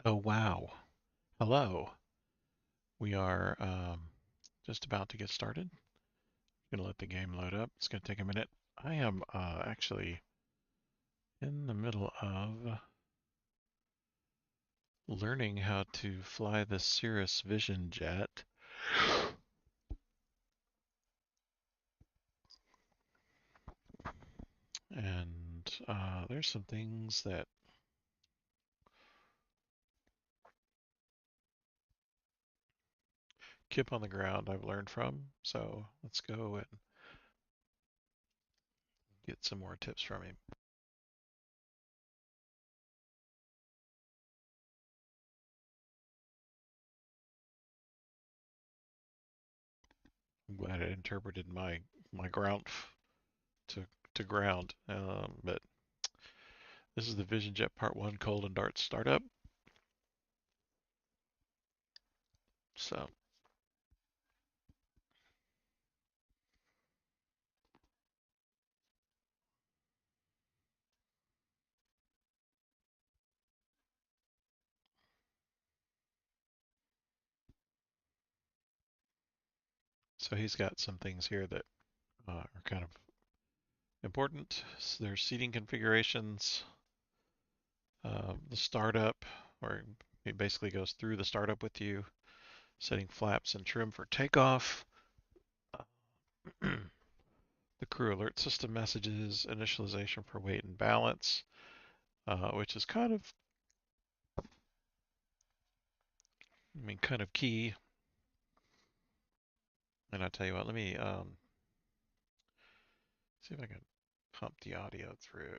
Oh, wow. Hello. We are just about to get started. I'm going to let the game load up. It's going to take a minute. I am actually in the middle of learning how to fly the Cirrus Vision jet. And there's some things that kip on the ground I've learned from. So let's go and get some more tips from him. I'm glad it interpreted my ground to ground. But this is the Vision Jet Part 1 Cold and Dart startup. So he's got some things here that are kind of important. So there's seating configurations, the startup, where it basically goes through the startup with you, setting flaps and trim for takeoff, the crew alert system messages, initialization for weight and balance, which is kind of, kind of key. And I'll tell you what, let me see if I can pump the audio through.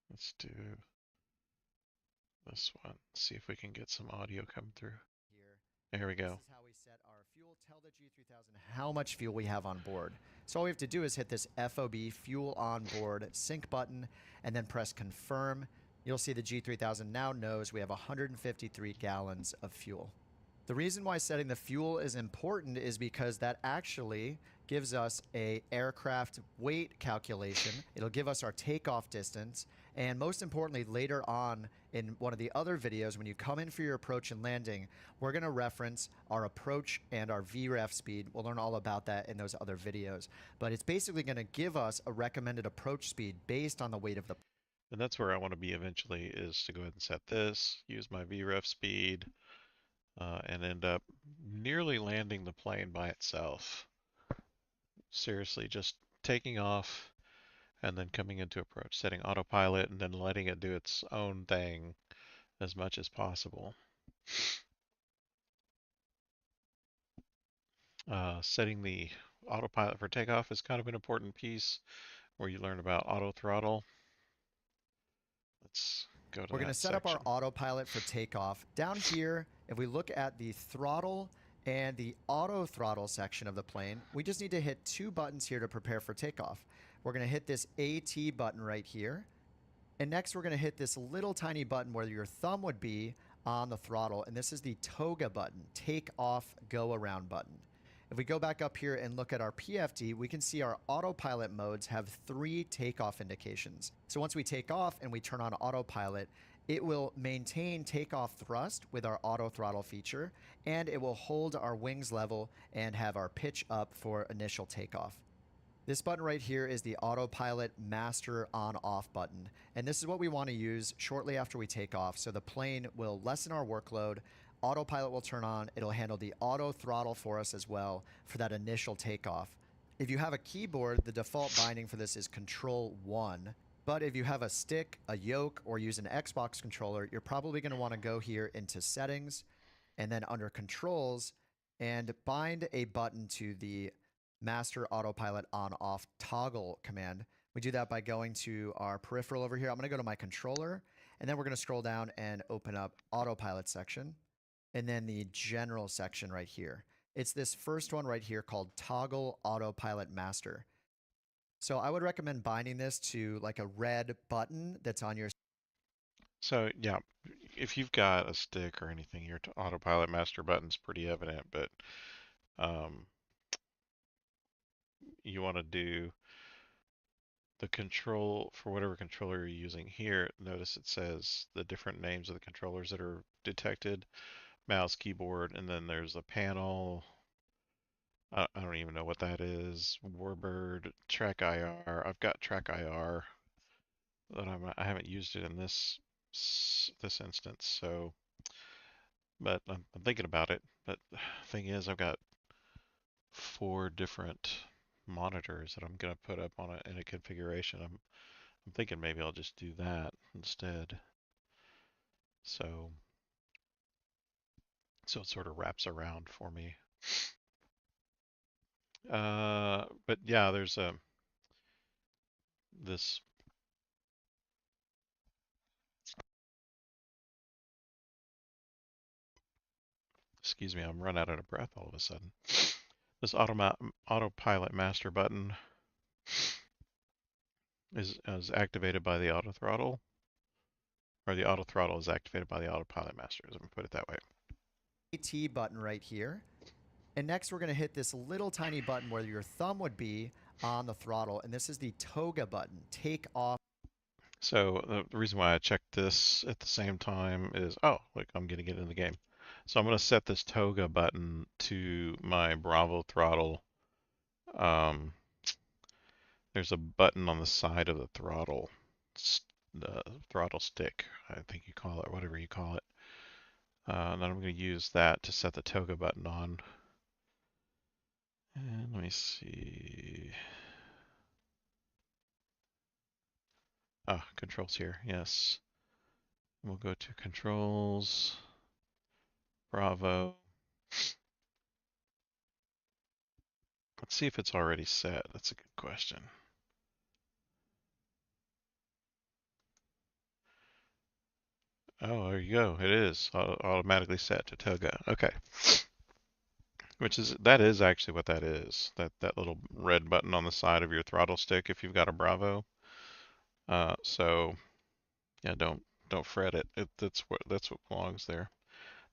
Let's do this one. See if we can get some audio come through. There we go. This is how we set our fuel. Tell the G3000 how much fuel we have on board. So all we have to do is hit this FOB fuel on board sync button and then press confirm. You'll see the G3000 now knows we have 153 gallons of fuel. The reason why setting the fuel is important is because that actually gives us a aircraft weight calculation. It'll give us our takeoff distance. And most importantly, later on in one of the other videos, when you come in for your approach and landing, we're going to reference our approach and our VREF speed. We'll learn all about that in those other videos. But it's basically going to give us a recommended approach speed based on the weight of the. And that's where I want to be eventually, is to go ahead and set this, use my VREF speed, and end up nearly landing the plane by itself. Seriously, just taking off and then coming into approach, setting autopilot, and then letting it do its own thing as much as possible. Setting the autopilot for takeoff is kind of an important piece where you learn about auto throttle. Let's go to We're going to that set up section. our autopilot for takeoff. Down here, if we look at the throttle and the auto throttle section of the plane, we just need to hit two buttons here to prepare for takeoff. We're going to hit this AT button right here. And next we're going to hit this little tiny button where your thumb would be on the throttle. And this is the toga button, take off, go around button. If we go back up here and look at our PFD, we can see our autopilot modes have 3 takeoff indications. So once we take off and we turn on autopilot, it will maintain takeoff thrust with our auto throttle feature, and it will hold our wings level and have our pitch up for initial takeoff. This button right here is the autopilot master on off button. And this is what we want to use shortly after we take off. So the plane will lessen our workload. Autopilot will turn on. It'll handle the auto throttle for us as well for that initial takeoff. If you have a keyboard, the default binding for this is Control 1. But if you have a stick, a yoke, or use an Xbox controller, you're probably going to want to go here into Settings and then under Controls and bind a button to the Master Autopilot On Off Toggle command. We do that by going to our peripheral over here. I'm going to go to my controller, and then we're going to scroll down and open up Autopilot section, and then the General section right here. It's this first one right here called Toggle Autopilot Master. So I would recommend binding this to like a red button that's on your. So yeah, if you've got a stick or anything, your autopilot master button's pretty evident, but um, you want to do the control for whatever controller you're using here. Notice it says the different names of the controllers that are detected, mouse, keyboard, and then there's a panel. I don't even know what that is. Warbird, Track IR. I've got Track IR, but I haven't used it in this instance. So, but I'm thinking about it. But the thing is, I've got 4 different monitors that I'm gonna put up on in a configuration. I'm thinking maybe I'll just do that instead. So it sort of wraps around for me. But yeah, there's this. Excuse me, I'm run out of breath all of a sudden. This autopilot master button is activated by the auto throttle, or the auto throttle is activated by the autopilot master. Let me put it that way. AT button right here. And next we're going to hit this little tiny button where your thumb would be on the throttle. And this is the toga button, take off. So the reason why I checked this at the same time is, oh, look, I'm going to get in the game. So I'm going to set this toga button to my Bravo throttle. There's a button on the side of the throttle, the throttle stick, I think you call it, whatever you call it. And I'm going to use that to set the toga button on. And let me see. Ah, controls here, yes. We'll go to controls, Bravo. Let's see if it's already set. That's a good question. Oh, there you go. It is automatically set to toga. Okay. That is actually what that is. That little red button on the side of your throttle stick if you've got a Bravo. So yeah, don't fret it. That's what belongs there.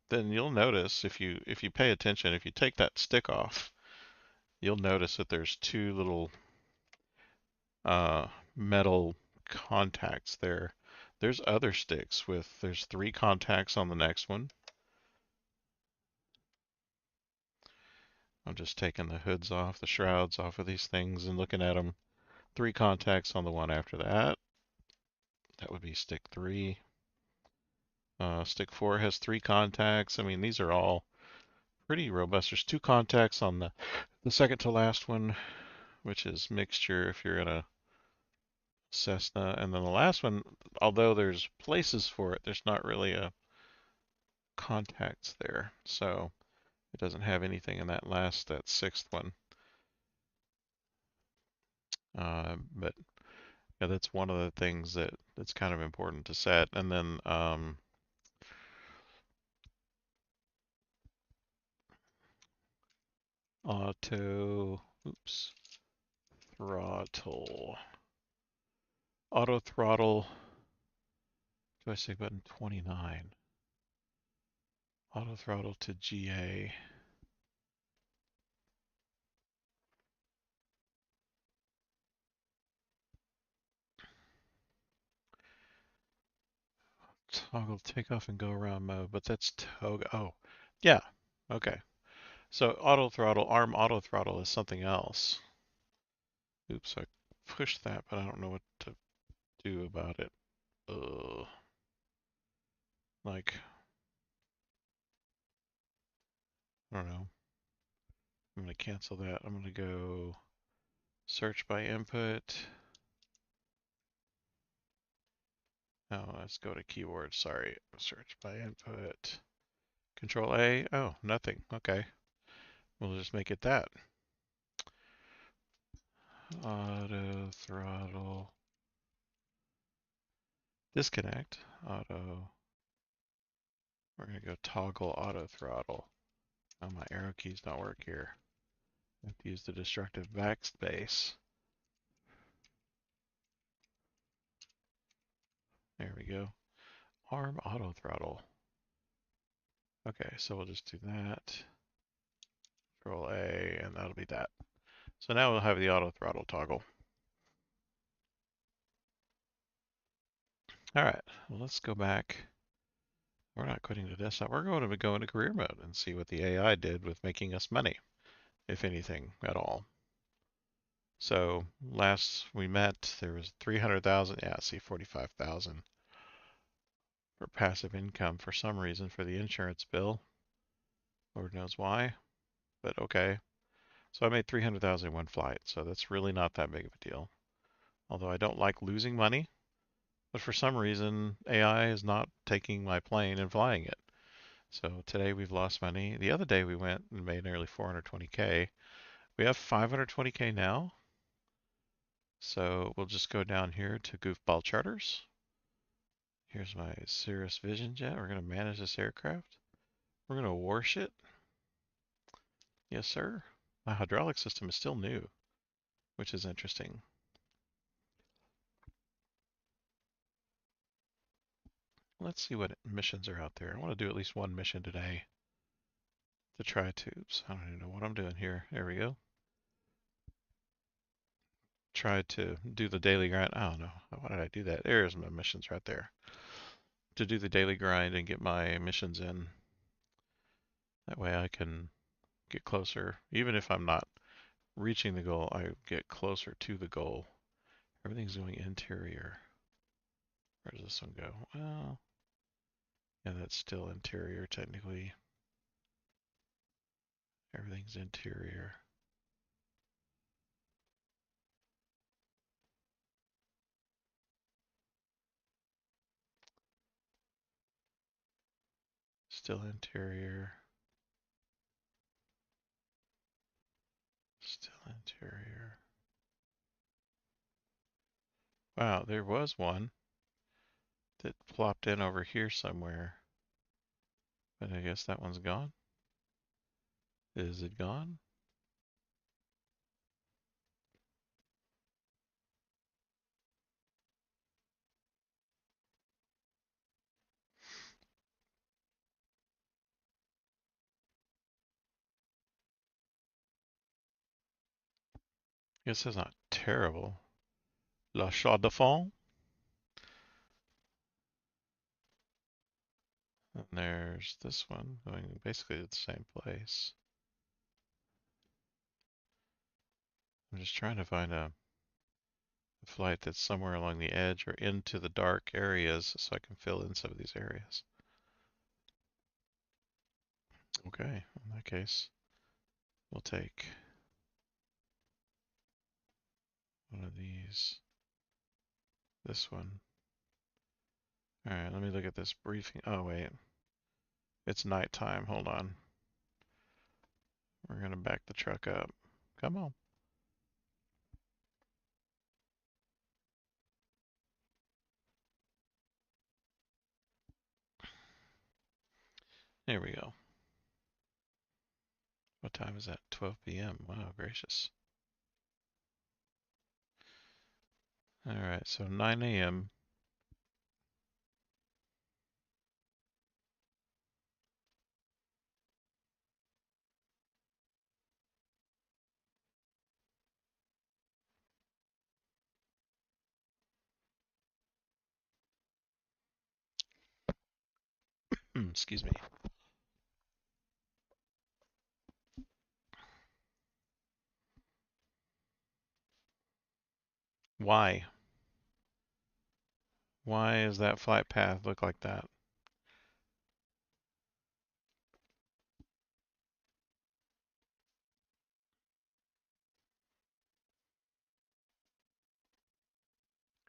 Then you'll notice if you pay attention, if you take that stick off, you'll notice that there's 2 little metal contacts there. There's other sticks there's 3 contacts on the next one. I'm just taking the hoods off, the shrouds off of these things and looking at them. 3 contacts on the one after that. That would be stick 3. Stick 4 has 3 contacts. I mean, these are all pretty robust. There's 2 contacts on the second to last one, which is mixture if you're in a Cessna. And then the last one, although there's places for it, there's not really a contacts there. So it doesn't have anything in that 6th one. But yeah, that's one of the things that's kind of important to set. And then auto, oops, throttle, auto throttle. Do I say button 29? Auto throttle to GA. Toggle takeoff and go around mode, but that's toga. Oh, yeah. Okay. So auto throttle, arm auto throttle is something else. Oops, I pushed that, but I don't know what to do about it. Like, I don't know. I'm going to cancel that. I'm going to go search by input. Oh, let's go to keyboard. Sorry. Search by input. Control A. Oh, nothing. Okay. We'll just make it that. Auto throttle. Disconnect. Auto. We're going to go toggle auto throttle. Oh, my arrow keys don't work here. I have to use the destructive backspace. There we go. Arm auto throttle. Okay, so we'll just do that. Control A, and that'll be that. So now we'll have the auto throttle toggle. All right, well, let's go back. We're not quitting the desktop. We're going to go into career mode and see what the AI did with making us money, if anything at all. So last we met, there was 300,000. Yeah, see 45,000 for passive income for some reason for the insurance bill. Lord knows why, but okay. So I made 300,000 in one flight, so that's really not that big of a deal. Although I don't like losing money, but for some reason AI is not taking my plane and flying it. So today we've lost money. The other day we went and made nearly 420K. We have 520K now. So we'll just go down here to Goofball Charters. Here's my Cirrus Vision Jet. We're going to manage this aircraft. We're going to wash it. Yes, sir. My hydraulic system is still new, which is interesting. Let's see what missions are out there. I want to do at least one mission today to try tubes. I don't even know what I'm doing here. There we go. Try to do the daily grind. I don't know. Why did I do that? There's my missions right there. To do the daily grind and get my missions in. That way I can get closer. Even if I'm not reaching the goal, I get closer to the goal. Everything's going interior. Where does this one go? Well, yeah, that's still interior technically. Everything's interior. Still interior. Still interior. Wow, there was one that plopped in over here somewhere. But I guess that one's gone. Is it gone? I guess it's not terrible. La Chaux de Fonds. And there's this one going basically to the same place. I'm just trying to find a flight that's somewhere along the edge or into the dark areas so I can fill in some of these areas. Okay, in that case, we'll take one of these. This one. Alright, let me look at this briefing. Oh, wait. It's nighttime. Hold on. We're going to back the truck up. Come on. There we go. What time is that? 12 p.m. Wow, gracious. Alright, so 9 a.m. Excuse me. Why? Why does that flight path look like that?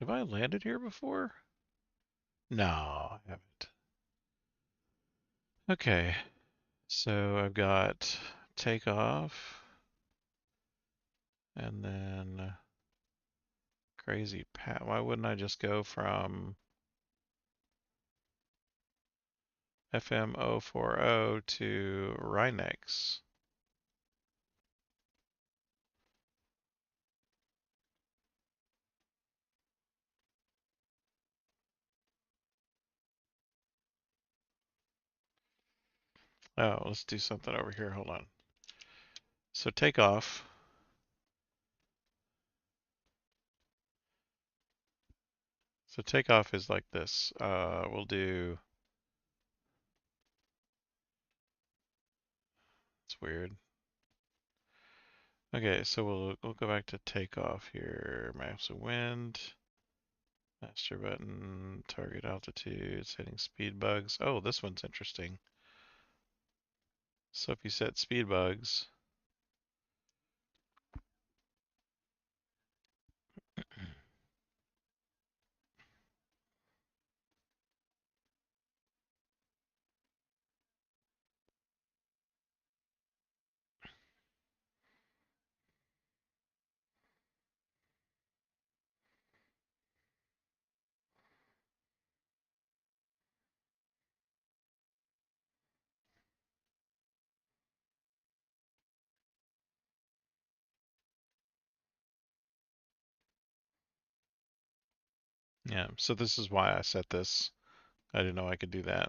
Have I landed here before? No, I haven't. Okay, so I've got takeoff and then crazy path. Why wouldn't I just go from FM 040 to Rhinex? Oh, let's do something over here. Hold on. So takeoff So takeoff is like this. We'll do. It's weird. Okay, so we'll go back to takeoff here. Maps of wind, master button, target altitude, setting speed bugs. Oh, this one's interesting. So if you set speed bugs, yeah. So this is why I set this. I didn't know I could do that.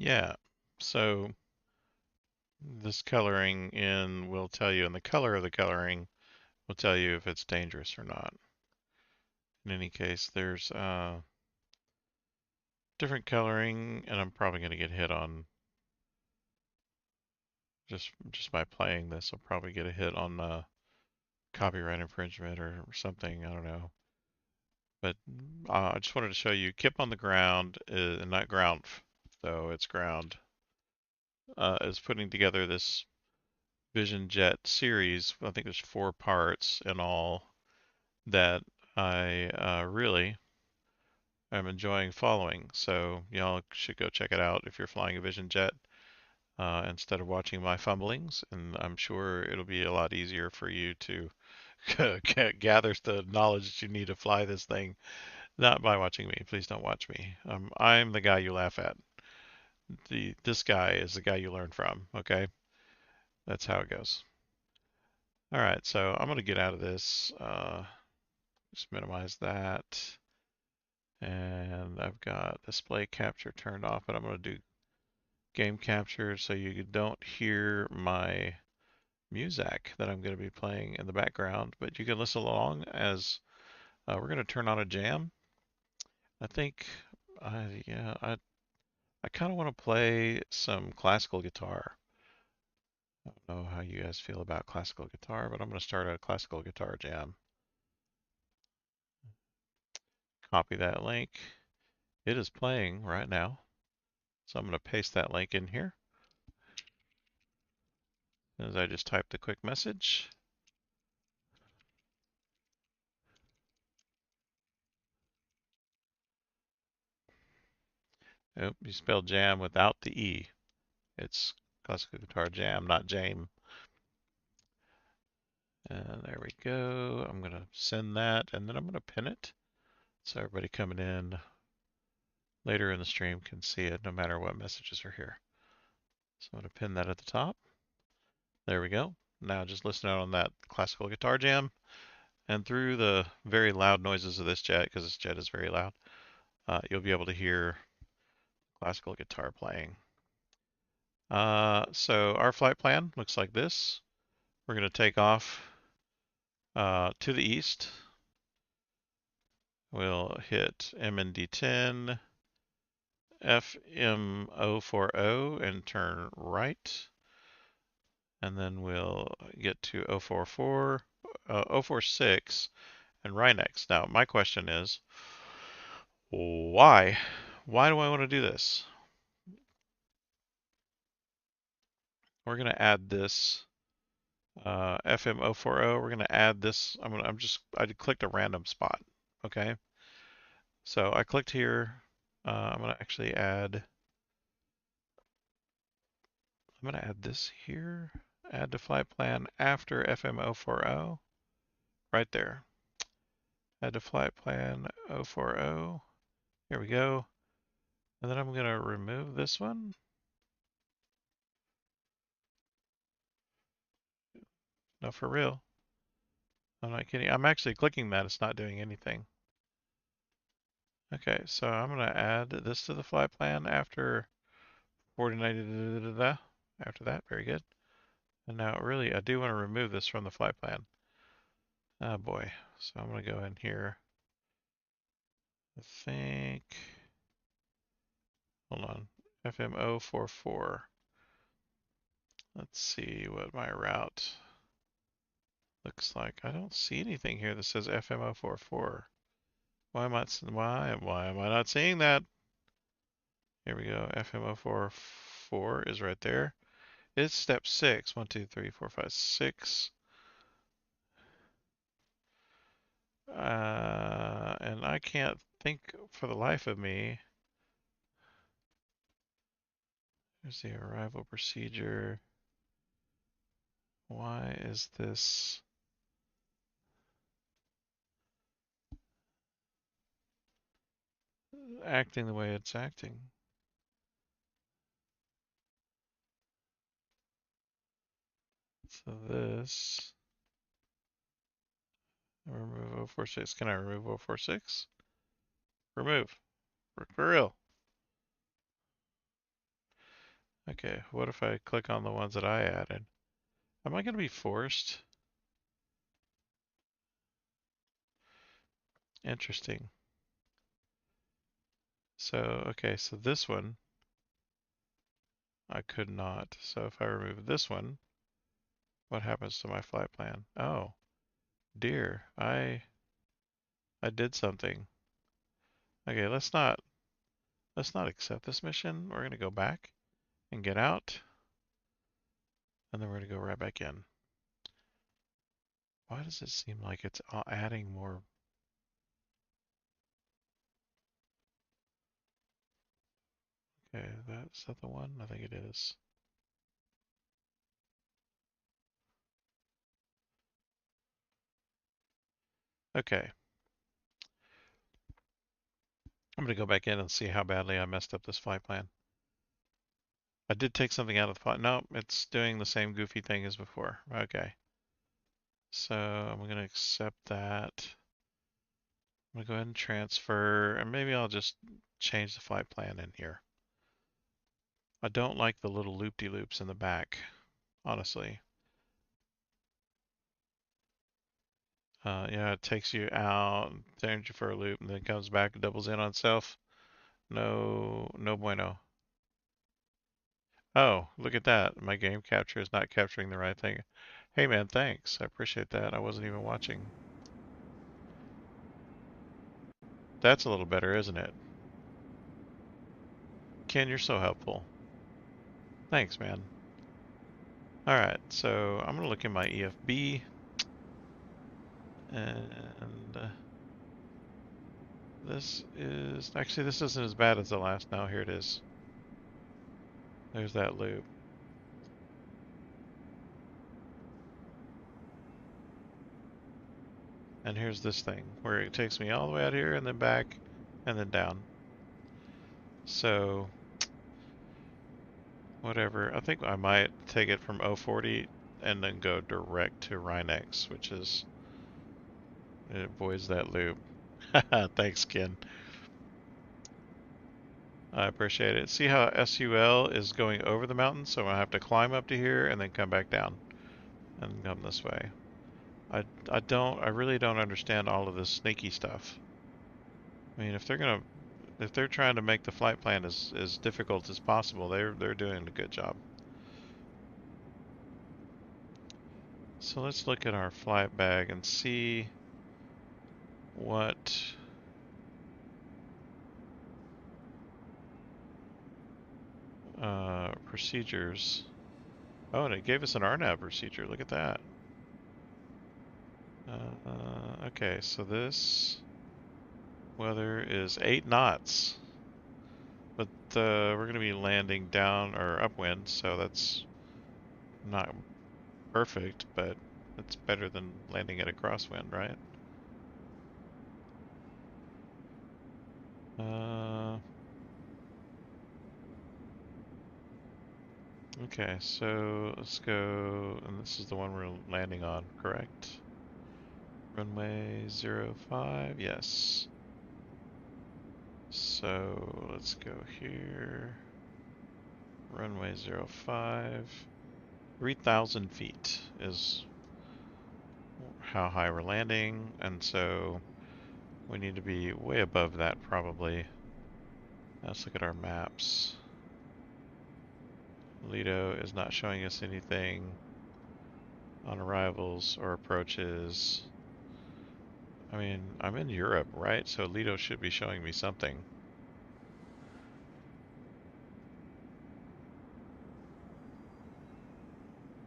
Yeah. So this coloring in will tell you, and the color of the coloring will tell you if it's dangerous or not. In any case, there's different coloring, and I'm probably going to get hit on just by playing this. I'll probably get a hit on copyright infringement or something. I don't know. But I just wanted to show you Kip on the ground, not ground, though it's ground, is putting together this Vision Jet series. I think there's 4 parts in all that I really am enjoying following. So y'all should go check it out if you're flying a Vision Jet instead of watching my fumblings. And I'm sure it'll be a lot easier for you to gather the knowledge that you need to fly this thing. Not by watching me. Please don't watch me. I'm the guy you laugh at. This guy is the guy you learn from. Okay, that's how it goes. All right, so I'm gonna get out of this. Just minimize that, and I've got display capture turned off, but I'm gonna do game capture so you don't hear my music that I'm gonna be playing in the background, but you can listen along as we're gonna turn on a jam. I think, yeah, I kind of want to play some classical guitar. I don't know how you guys feel about classical guitar, but I'm going to start a classical guitar jam. Copy that link. It is playing right now. So I'm going to paste that link in here as I just type the quick message. Oh, you spelled jam without the E. It's classical guitar jam, not jam. And there we go. I'm going to send that and then I'm going to pin it so everybody coming in later in the stream can see it no matter what messages are here. So I'm going to pin that at the top. There we go. Now just listen out on that classical guitar jam and through the very loud noises of this jet, because this jet is very loud, you'll be able to hear classical guitar playing. So our flight plan looks like this. We're going to take off to the east. We'll hit MND10, FM040 and turn right. And then we'll get to 044, 046 and Rhinex. Now, my question is, Why? Why do I want to do this? We're gonna add this FM040. We're gonna add this. I clicked a random spot. Okay. So I clicked here. I'm gonna actually add. I'm gonna add this here. Add to flight plan after FM040. Right there. Add to flight plan 040. Here we go. And then I'm gonna remove this one. No, for real. I'm not kidding. I'm actually clicking that. It's not doing anything. Okay, so I'm gonna add this to the flight plan after 4090. After that, very good. And now, really, I do want to remove this from the flight plan. Oh boy. So I'm gonna go in here. I think. Hold on. FM044. Let's see what my route looks like. I don't see anything here that says FM044. Why am I not seeing that? Here we go. FM044 is right there. It's step 6. 1, 2, 3, 4, 5, 6. And I can't think for the life of me. There's the arrival procedure. Why is this acting the way it's acting? So this, remove 046. Can I remove 046? Remove. For real. Okay, what if I click on the ones that I added? Am I going to be forced? Interesting. So, okay, so this one, I could not. So if I remove this one, what happens to my flight plan? Oh, dear, I did something. Okay, let's not accept this mission. We're gonna go back and get out, and then we're gonna go right back in. Why does it seem like it's adding more? Okay, is that the one? I think it is. Okay. I'm gonna go back in and see how badly I messed up this flight plan. I did take something out of the flight. No, it's doing the same goofy thing as before. Okay. So I'm gonna accept that. I'm gonna go ahead and transfer, and maybe I'll just change the flight plan in here. I don't like the little loop-de-loops in the back, honestly. Yeah, it takes you out, turns you for a loop, and then comes back and doubles in on itself. No, no bueno. Oh, look at that. My game capture is not capturing the right thing. Hey man, thanks. I appreciate that. I wasn't even watching. That's a little better, isn't it? Ken, you're so helpful. Thanks, man. Alright, so I'm going to look in my EFB. And this isn't as bad as the last. No, here it is. There's that loop. And here's this thing where it takes me all the way out here and then back and then down. So, whatever. I think I might take it from 040 and then go direct to Rhinex, which is, it avoids that loop. Thanks, Ken. I appreciate it. See how SUL is going over the mountain? So I have to climb up to here and then come back down and come this way. I really don't understand all of this sneaky stuff. I mean, if they're trying to make the flight plan as difficult as possible, they're doing a good job. So let's look at our flight bag and see what procedures. Oh, and it gave us an RNAV procedure. Look at that. Okay, so this weather is 8 knots. But we're going to be landing down or upwind, so that's not perfect, but it's better than landing at a crosswind, right? Okay, so let's go, and this is the one we're landing on, correct? Runway 05, yes. So let's go here. Runway 05. 3,000 feet is how high we're landing, and so we need to be way above that probably. Let's look at our maps. Lido is not showing us anything on arrivals or approaches. I mean, I'm in Europe, right? So Lido should be showing me something.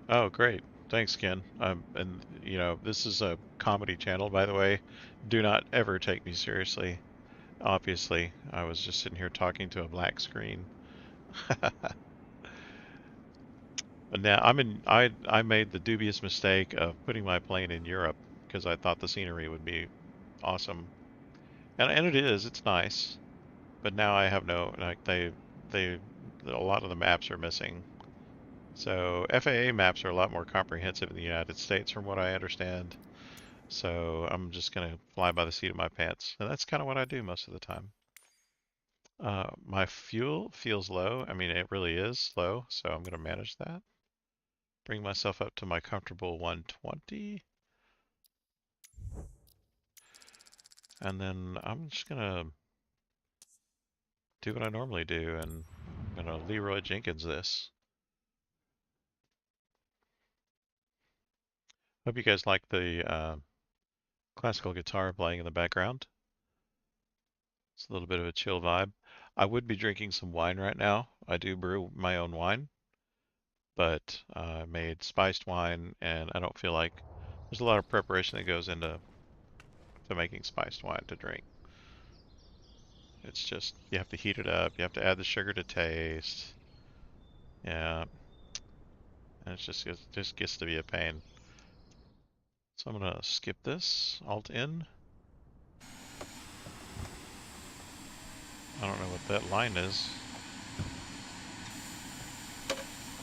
Oh, great. Thanks, Ken. And you know, this is a comedy channel, by the way. Do not ever take me seriously. Obviously, I was just sitting here talking to a black screen. But now I made the dubious mistake of putting my plane in Europe because I thought the scenery would be awesome. And it is, it's nice. But now I have no, like they a lot of the maps are missing. So FAA maps are a lot more comprehensive in the United States from what I understand. So I'm just gonna fly by the seat of my pants. And that's kind of what I do most of the time. My fuel feels low. I mean, it really is low, so I'm gonna manage that. Bring myself up to my comfortable 120. And then I'm just gonna do what I normally do, and I'm gonna Leroy Jenkins this. Hope you guys like the classical guitar playing in the background. It's a little bit of a chill vibe. I would be drinking some wine right now. I do brew my own wine, but I made spiced wine, and I don't feel like there's a lot of preparation that goes into making spiced wine to drink. It's just you have to heat it up, you have to add the sugar to taste. Yeah, and it just gets to be a pain. So I'm gonna skip this, Alt N. I don't know what that line is.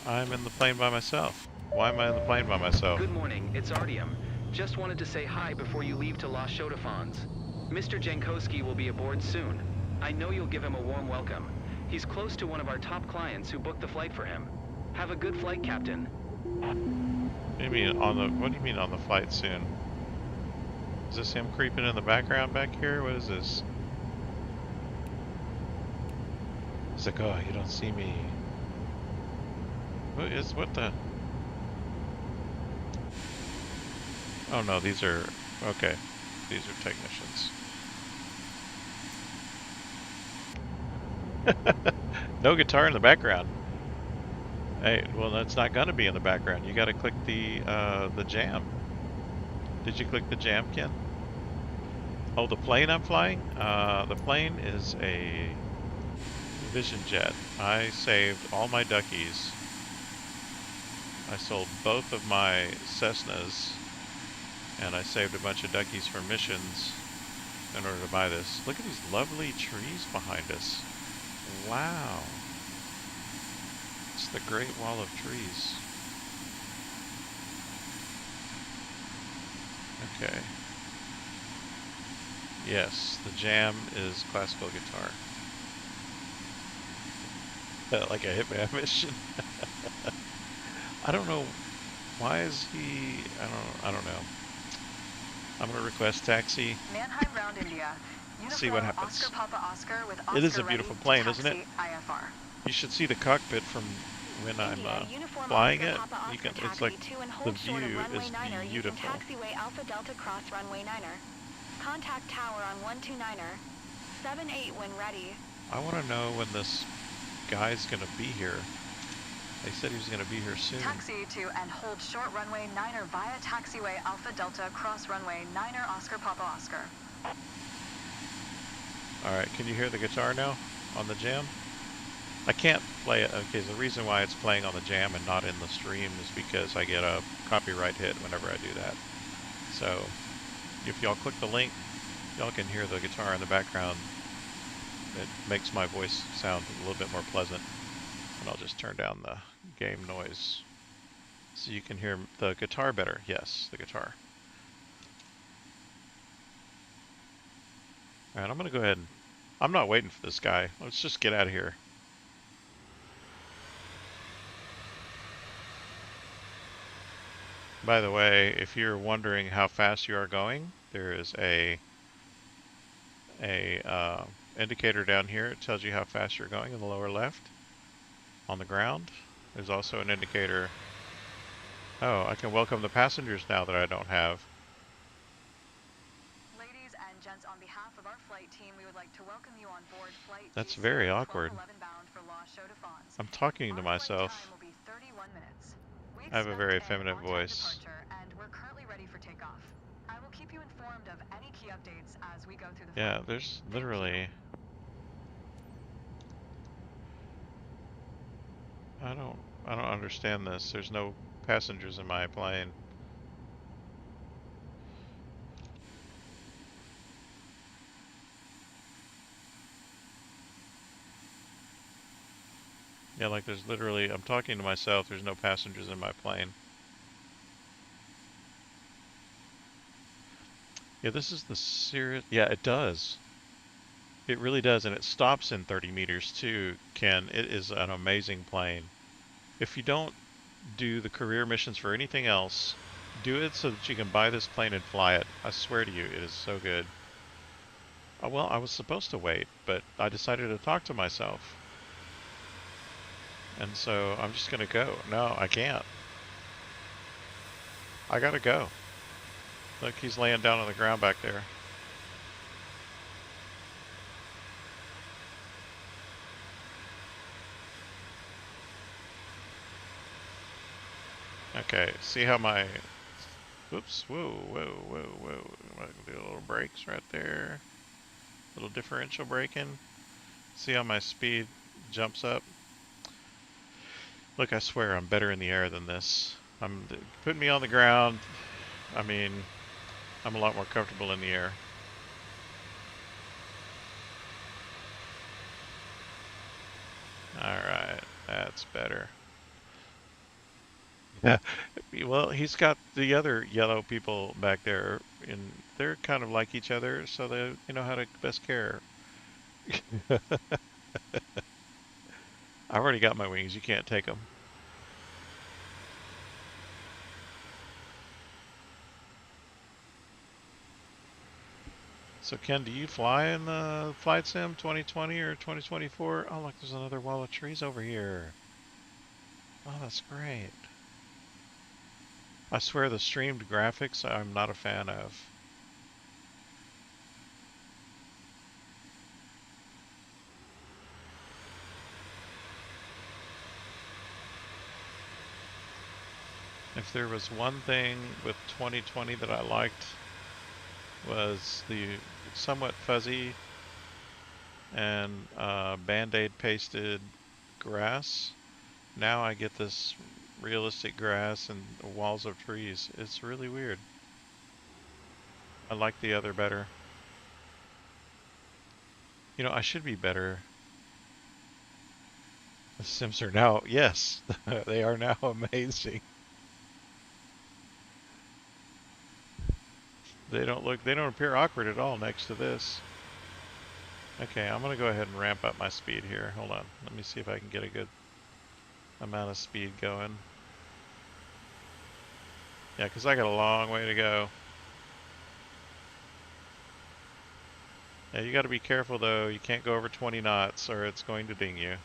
I'm in the plane by myself. Why am I in the plane by myself? Good morning, it's Artyom. Just wanted to say hi before you leave to Los Chodafons. Mr. Jankowski will be aboard soon. I know you'll give him a warm welcome. He's close to one of our top clients who booked the flight for him. Have a good flight, Captain. What do you mean on the flight soon? Is this him creeping in the background back here? What is this? He's like, oh, you don't see me. What the? Oh no, these are, okay. These are technicians. No guitar in the background. Hey, well, that's not gonna be in the background. You gotta click the jam. Did you click the jam, Ken? Oh, the plane I'm flying? The plane is a Vision Jet. I saved all my duckies. I sold both of my Cessnas, and I saved a bunch of duckies for missions in order to buy this. Look at these lovely trees behind us. Wow. It's the Great Wall of Trees. Okay. Yes, the jam is classical guitar. Like a Hitman mission. I don't know. Why is he? I don't know. I'm gonna request taxi. Mannheim Round India. See what happens. Oscar Papa Oscar with Oscar It is a beautiful plane, isn't it? IFR. You should see the cockpit from when I'm flying it. You can. It's like the view is beautiful. Taxiway Alpha Delta Cross runway 9er. Contact tower on 129er. 78 when ready. I want to know when this guy's gonna be here. He said he was going to be here soon. Taxi to and hold short runway 9er via taxiway Alpha Delta cross runway 9er Oscar Papa Oscar. Alright, can you hear the guitar now on the jam? I can't play it. Okay, the reason why it's playing on the jam and not in the stream is because I get a copyright hit whenever I do that. So, if y'all click the link, y'all can hear the guitar in the background. It makes my voice sound a little bit more pleasant. And I'll just turn down the game noise so you can hear the guitar better. Yes, the guitar. Alright, I'm going to go ahead and... I'm not waiting for this guy. Let's just get out of here. By the way, if you're wondering how fast you are going, there is a indicator down here. It tells you how fast you're going in the lower left on the ground. There's also an indicator. Oh, I can welcome the passengers now that I don't have. Ladies and gents, on behalf of our flight team, we would like to welcome you on board flight That's GCO very awkward. 1211 bound for Los Chaux-de-Fonds. I'm talking to Our flight myself. time will be 31 minutes. We I have a expect very an feminine on-time voice. departure, and we're currently ready for takeoff. I will keep you informed of any key updates as we go through the Yeah, flight. there's Thank you. literally... I don't understand this. There's no passengers in my plane. Yeah, like there's literally, I'm talking to myself, there's no passengers in my plane. Yeah, this is the serious, yeah, it does. It really does, and it stops in 30 meters too, Ken. It is an amazing plane. If you don't do the career missions for anything else, do it so that you can buy this plane and fly it. I swear to you, it is so good. Well, I was supposed to wait, but I decided to talk to myself. And so I'm just gonna go. No, I can't. I gotta go. Look, he's laying down on the ground back there. Okay, see how my... Whoops, whoa, whoa, whoa, whoa. I'm gonna do a little brakes right there. Little differential braking. See how my speed jumps up? Look, I swear I'm better in the air than this. Putting me on the ground, I mean, I'm a lot more comfortable in the air. Alright, that's better. Yeah, well, he's got the other yellow people back there, and they're kind of like each other, so they know how to best care. I've already got my wings, you can't take them. So Ken, do you fly in the Flight Sim 2020 or 2024? Oh look, there's another wall of trees over here. Oh, that's great. I swear the streamed graphics I'm not a fan of. If there was one thing with 2020 that I liked, was the somewhat fuzzy and band-aid pasted grass. Now I get this realistic grass and walls of trees. It's really weird. I like the other better. You know, I should be better. The Sims are now, yes, they are now amazing. They don't appear awkward at all next to this. Okay, I'm gonna go ahead and ramp up my speed here. Hold on, let me see if I can get a good amount of speed going. Yeah, because I got a long way to go. Yeah, you got to be careful though. You can't go over 20 knots or it's going to ding you.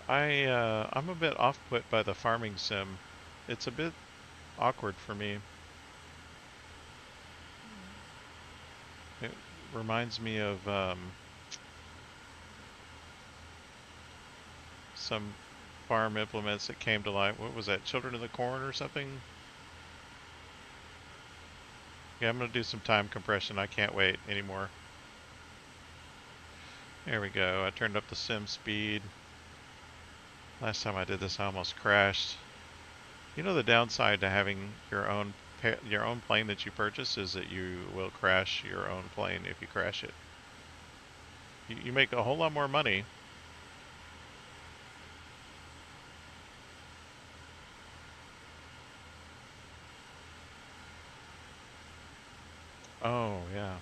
I'm a bit off-put by the farming sim. It's a bit awkward for me. reminds me of some farm implements that came to life. What was that? Children of the Corn or something? Yeah, I'm gonna do some time compression. I can't wait anymore. There we go. I turned up the sim speed. Last time I did this, I almost crashed. You know the downside to having your own plane that you purchase is that you will crash your own plane if you crash it. You make a whole lot more money. Oh, yeah.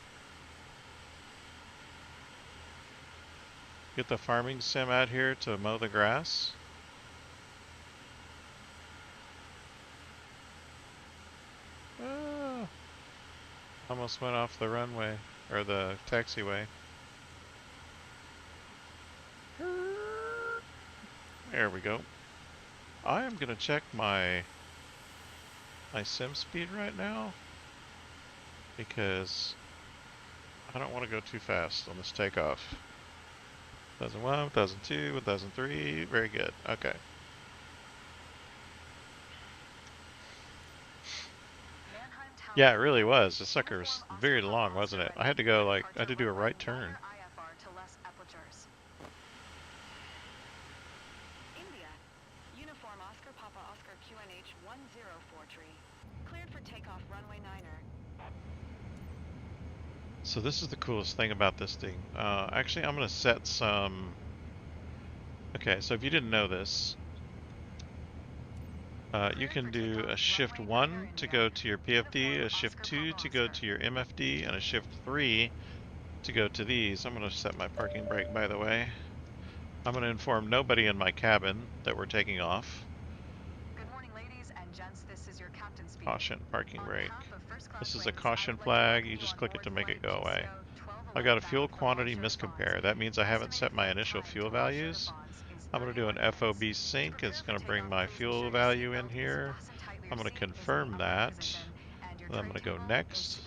Get the farming sim out here to mow the grass. Ah, almost went off the runway, or the taxiway. There we go. I am gonna check my sim speed right now because I don't want to go too fast on this takeoff. 1001, 1002, 1003, very good. Okay. Yeah, it really was. The sucker was very long, wasn't it? I had to go I had to do a right turn. India. Uniform Oscar Papa Oscar QNH 104 Cleared for takeoff runway 9er. So this is the coolest thing about this thing. Actually, I'm going to set some... Okay, so if you didn't know this, you can do a shift 1 to go to your PFD, a shift 2 to go to your MFD, and a shift 3 to go to these. I'm going to set my parking brake, by the way. I'm going to inform nobody in my cabin that we're taking off. Good morning, ladies and gents. This is your captain speaking. Caution, parking brake. This is a Lanes, caution flag. You just click it to make it go away. I got a fuel quantity miscompare. That means I haven't set my initial fuel values. I'm going to do an FOB sync. It's going to bring my fuel value in here. I'm going to confirm that. Then I'm going to go next.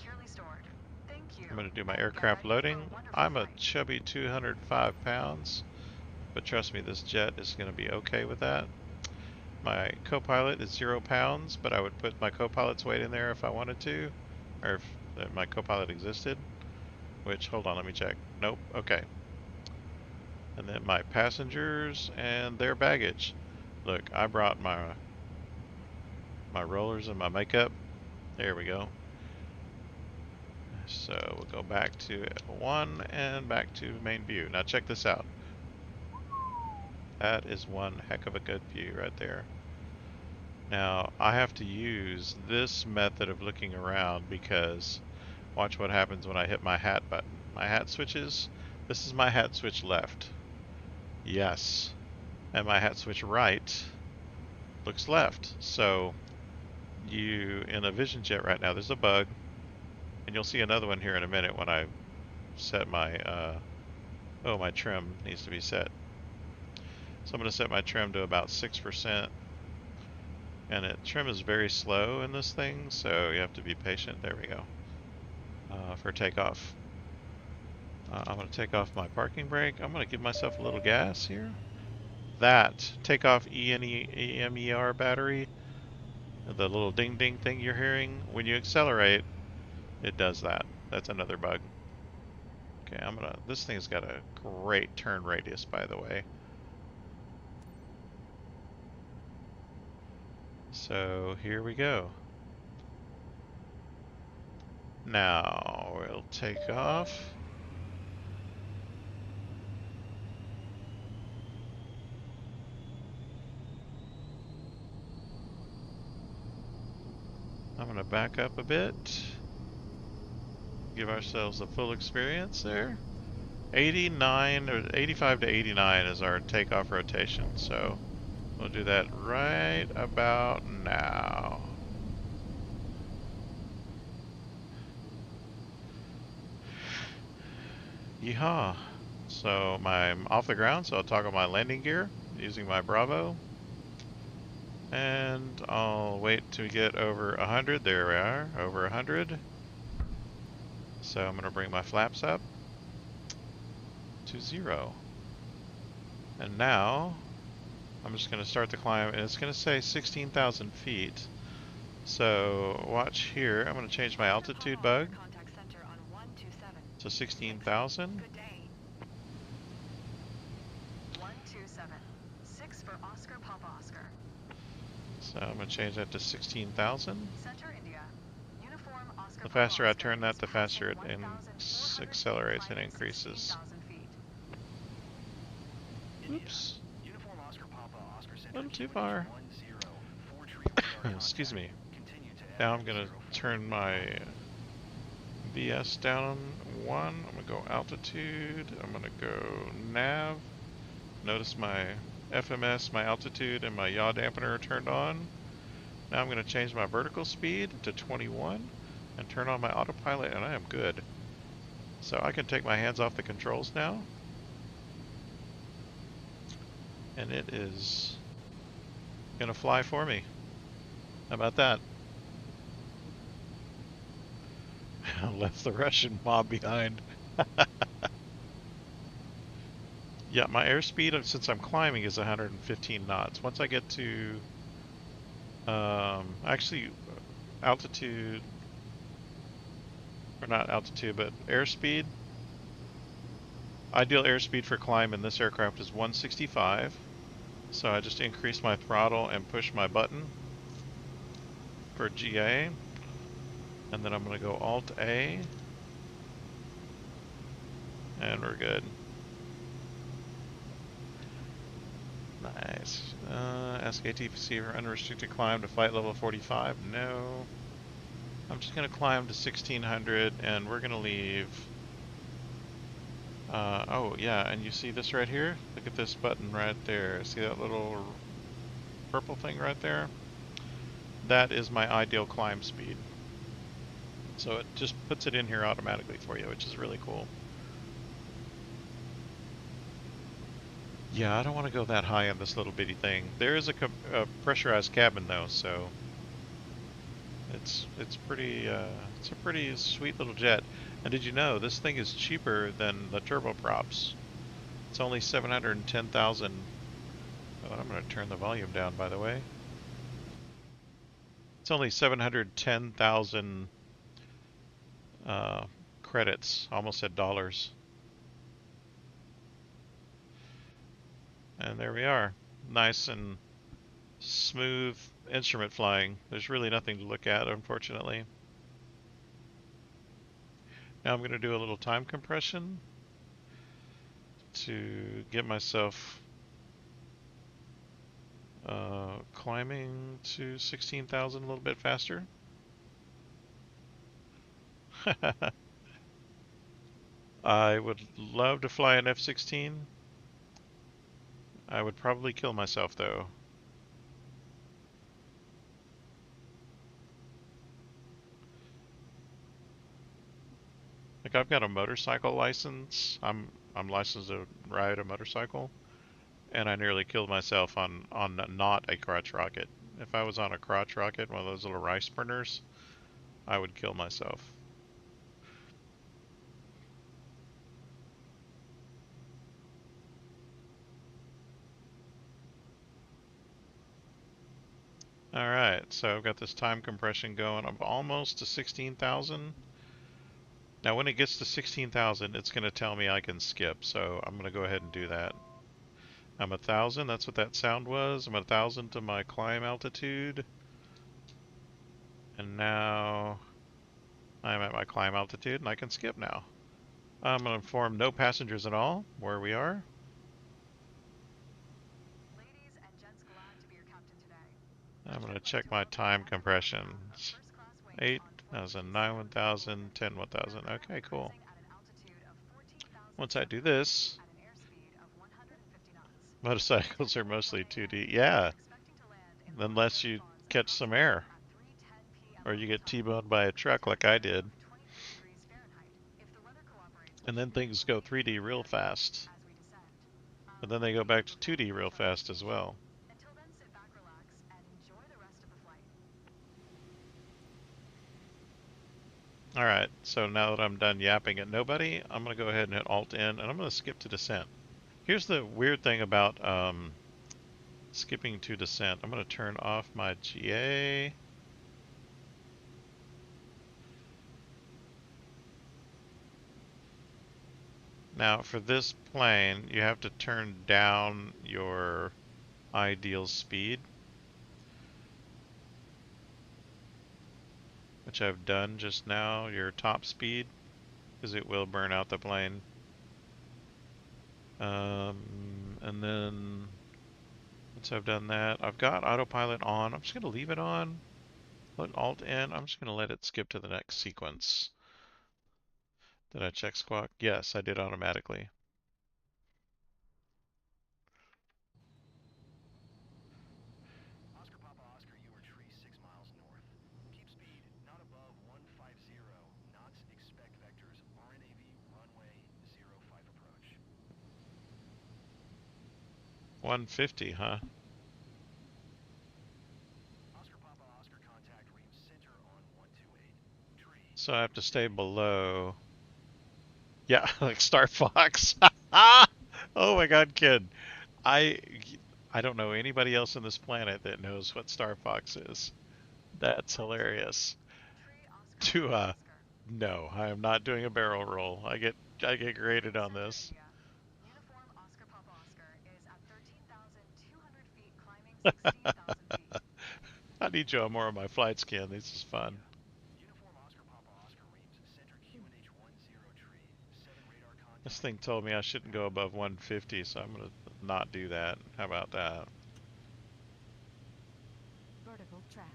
I'm going to do my aircraft loading. I'm a chubby 205 pounds, but trust me, this jet is going to be okay with that. My co-pilot is 0 pounds, but I would put my co-pilot's weight in there if I wanted to, or if my co-pilot existed, which, hold on, let me check. Nope, okay. And then my passengers and their baggage. Look, I brought my rollers and my makeup. There we go. So we'll go back to 1 and back to main view. Now check this out. That is one heck of a good view right there. Now I have to use this method of looking around because watch what happens when I hit my hat button. My hat switches. This is my hat switch left. Yes. And my hat switch right looks left. So in a Vision Jet right now, there's a bug, and you'll see another one here in a minute when I set my, oh, my trim needs to be set. So I'm going to set my trim to about 6%, and trim is very slow in this thing, so you have to be patient. There we go. For takeoff. I'm going to take off my parking brake. I'm going to give myself a little gas here. That takeoff EMER battery, the little ding ding thing you're hearing, when you accelerate, it does that. That's another bug. Okay, this thing's got a great turn radius, by the way. So here we go. Now we'll take off. I'm going to back up a bit. Give ourselves a full experience there. 89 or 85 to 89 is our takeoff rotation, so we'll do that right about now. Yeehaw. So I'm off the ground, so I'll toggle my landing gear using my Bravo. And I'll wait to get over 100. There we are, over 100. So I'm going to bring my flaps up to 0. And now I'm just going to start the climb, and it's going to say 16,000 feet. So watch here. I'm going to change my altitude bug to 16,000. Good day. 127. 6 for Oscar Papa Oscar. So I'm going to change that to 16,000. Center India. Uniform Oscar The Papa faster I Oscar turn that, is the faster it passing 1,400 accelerates and climbing increases. 16,000 feet. Oops. Uniform Oscar Papa Oscar A Center little too far. 10 Excuse me. Now I'm going to turn my VS down 1. I'm going to go altitude. I'm going to go nav. Notice my FMS, my altitude, and my yaw dampener are turned on. Now I'm going to change my vertical speed to 21 and turn on my autopilot, and I am good. So I can take my hands off the controls now. And it is going to fly for me. How about that? Left the Russian mob behind. Yeah, my airspeed, since I'm climbing, is 115 knots. Once I get to, actually, altitude, or not altitude, but airspeed. Ideal airspeed for climb in this aircraft is 165. So I just increase my throttle and push my button for GA. And then I'm going to go Alt A. And we're good. Nice. Ask ATPC for unrestricted climb to flight level 45. No. I'm just going to climb to 1600 and we're going to leave. Oh, yeah, and you see this right here? Look at this button right there. See that little purple thing right there? That is my ideal climb speed. So it just puts it in here automatically for you, which is really cool. Yeah, I don't want to go that high on this little bitty thing. There is a pressurized cabin though, so it's pretty it's a pretty sweet little jet. And did you know this thing is cheaper than the turboprops? It's only 710,000. Oh, I'm going to turn the volume down, by the way. It's only 710,000 credits, almost at dollars. And there we are. Nice and smooth instrument flying. There's really nothing to look at, unfortunately. Now I'm going to do a little time compression to get myself climbing to 16,000 a little bit faster. I would love to fly an F-16. I would probably kill myself though. Like I've got a motorcycle license. I'm licensed to ride a motorcycle, and I nearly killed myself on not a crotch rocket. If I was on a crotch rocket, one of those little rice burners, I would kill myself. Alright, so I've got this time compression going. I'm almost to 16,000. Now when it gets to 16,000, it's going to tell me I can skip, so I'm going to go ahead and do that. I'm 1,000, that's what that sound was. I'm 1,000 to my climb altitude. And now I'm at my climb altitude and I can skip now. I'm going to inform no passengers at all where we are. Ladies and gents, glad to be your captain today. I'm going to check my time compression. 8,000, 9, 1,000, 10, 1,000. Okay, cool. Once I do this, motorcycles are mostly 2D. Yeah, unless you catch some air or you get T-boned by a truck like I did. And then things go 3D real fast. But then they go back to 2D real fast as well. Until then, sit back, relax, and enjoy the rest of the flight. Alright, so now that I'm done yapping at nobody, I'm going to go ahead and hit Alt-N, and I'm going to skip to descent. Here's the weird thing about skipping to descent. I'm going to turn off my GA. Now, for this plane, you have to turn down your ideal speed, which I've done just now, your top speed, because it will burn out the plane. And then once I've done that, I've got autopilot on. I'm just going to leave it on. Let Alt N. I'm just going to let it skip to the next sequence. Did I check squawk? Yes, I did automatically. Oscar Papa Oscar, you are tree 6 miles north. Keep speed not above 150 knots. Expect vectors RNAV runway 05 approach. 150, huh? Oscar Papa Oscar, contact Ream Center on 128. Tree. So I have to stay below. Yeah, like Star Fox. Oh my God, kid. I I don't know anybody else on this planet that knows what Star Fox is. That's hilarious. Tree Oscar To Papa Oscar. no, I am not doing a barrel roll. I get graded on Center this. area. Uniform Oscar Papa Oscar is at 13,200 feet, climbing 16,000 feet. I need you on more of my flight skin. This is fun. Uniform Oscar Papa Oscar, Reams Center QNH 10 tree. 7 radar contact. This thing told me I shouldn't go above 150, so I'm gonna not do that. How about that? Vertical track.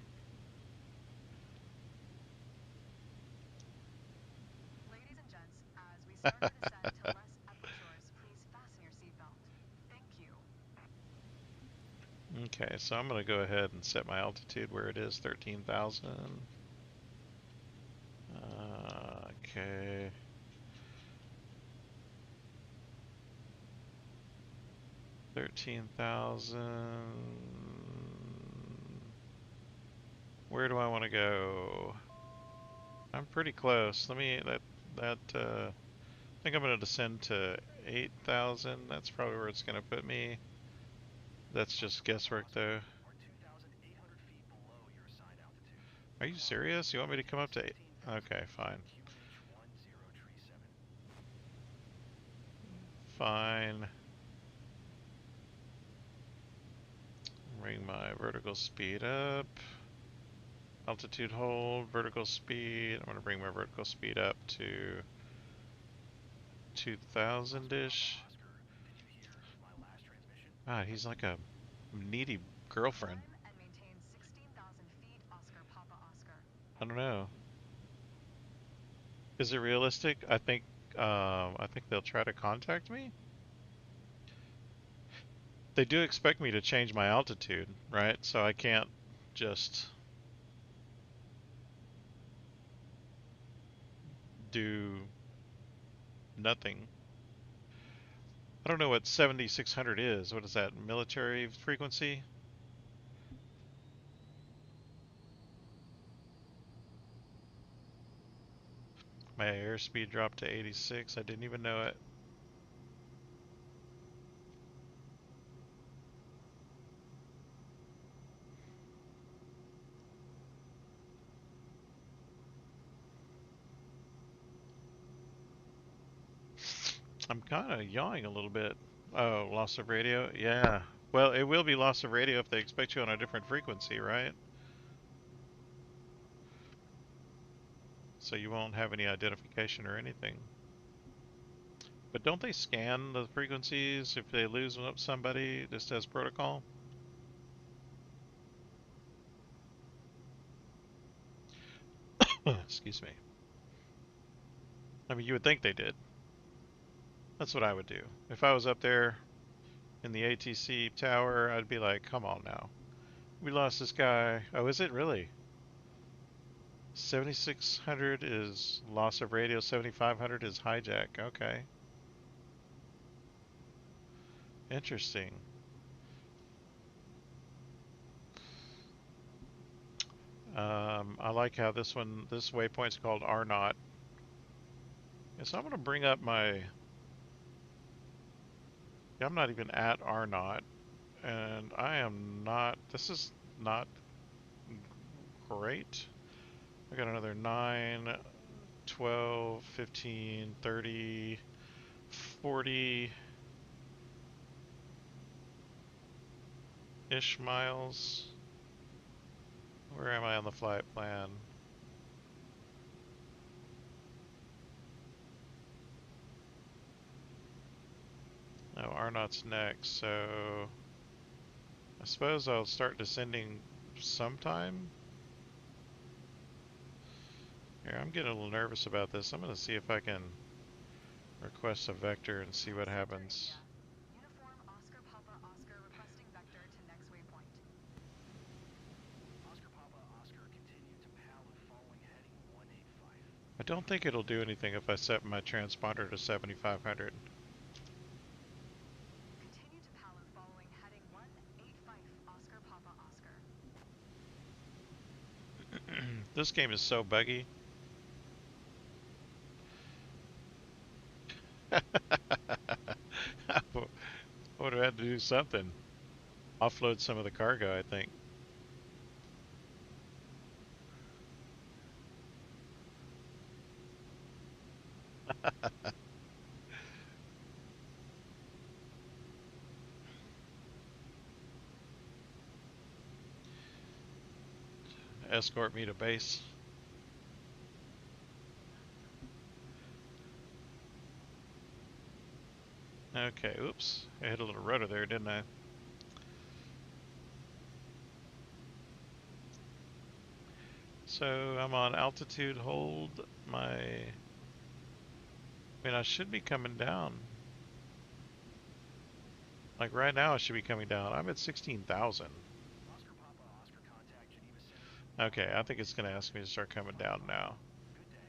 Ladies and gents, as we start our descent to less apertures, please fasten your seatbelt. Thank you. Okay, so I'm gonna go ahead and set my altitude where it is, 13,000. Okay. $13,000. Where do I want to go? I'm pretty close. I think I'm gonna descend to 8,000. That's probably where it's gonna put me. That's just guesswork though. Are 2,800 feet below your assigned altitude. Are you serious? You want me to come up to 8? Okay, fine. QNH 10 tree 7. Fine. Bring my vertical speed up. Altitude hold, vertical speed. I'm gonna bring my vertical speed up to 2,000-ish. Oscar, did you hear my last transmission? God, he's like a needy girlfriend. Climb and maintain 16,000 feet, Oscar Papa Oscar. I don't know. Is it realistic? I think they'll try to contact me. They do expect me to change my altitude, right? So I can't just do nothing. I don't know what 7,600 is. What is that? Military frequency? My airspeed dropped to 86. I didn't even know it. I'm kind of yawing a little bit. Oh, loss of radio? Yeah. Well, it will be loss of radio if they expect you on a different frequency, right? So you won't have any identification or anything. But don't they scan the frequencies if they lose somebody just as protocol? Excuse me. I mean, you would think they did. That's what I would do. If I was up there in the ATC tower, I'd be like, come on now. We lost this guy. Oh, is it really? 7,600 is loss of radio, 7,500 is hijack. Okay. Interesting. I like how this waypoint's called R naught. So I'm gonna bring up my. I'm not even at R naught, and I am not. This is not great. I got another 9, 12, 15, 30, 40-ish miles. Where am I on the flight plan? Oh, Arnott's next, so I suppose I'll start descending sometime. Here, I'm getting a little nervous about this. I'm going to see if I can request a vector and see what happens. Uniform Oscar Papa Oscar requesting vector to next waypoint. Oscar Papa Oscar continue to pallet following heading 185. I don't think it'll do anything if I set my transponder to 7500. Continue to pallet following heading 185 Oscar Papa Oscar. This game is so buggy. I would have had to do something. Offload some of the cargo, I think. Escort me to base. Okay, oops. I hit a little rudder there, didn't I? So I'm on altitude hold. I mean, I should be coming down. Like right now, I should be coming down. I'm at 16,000. Oscar Papa Oscar contact Geneva Center. Okay, I think it's going to ask me to start coming down now. Good day.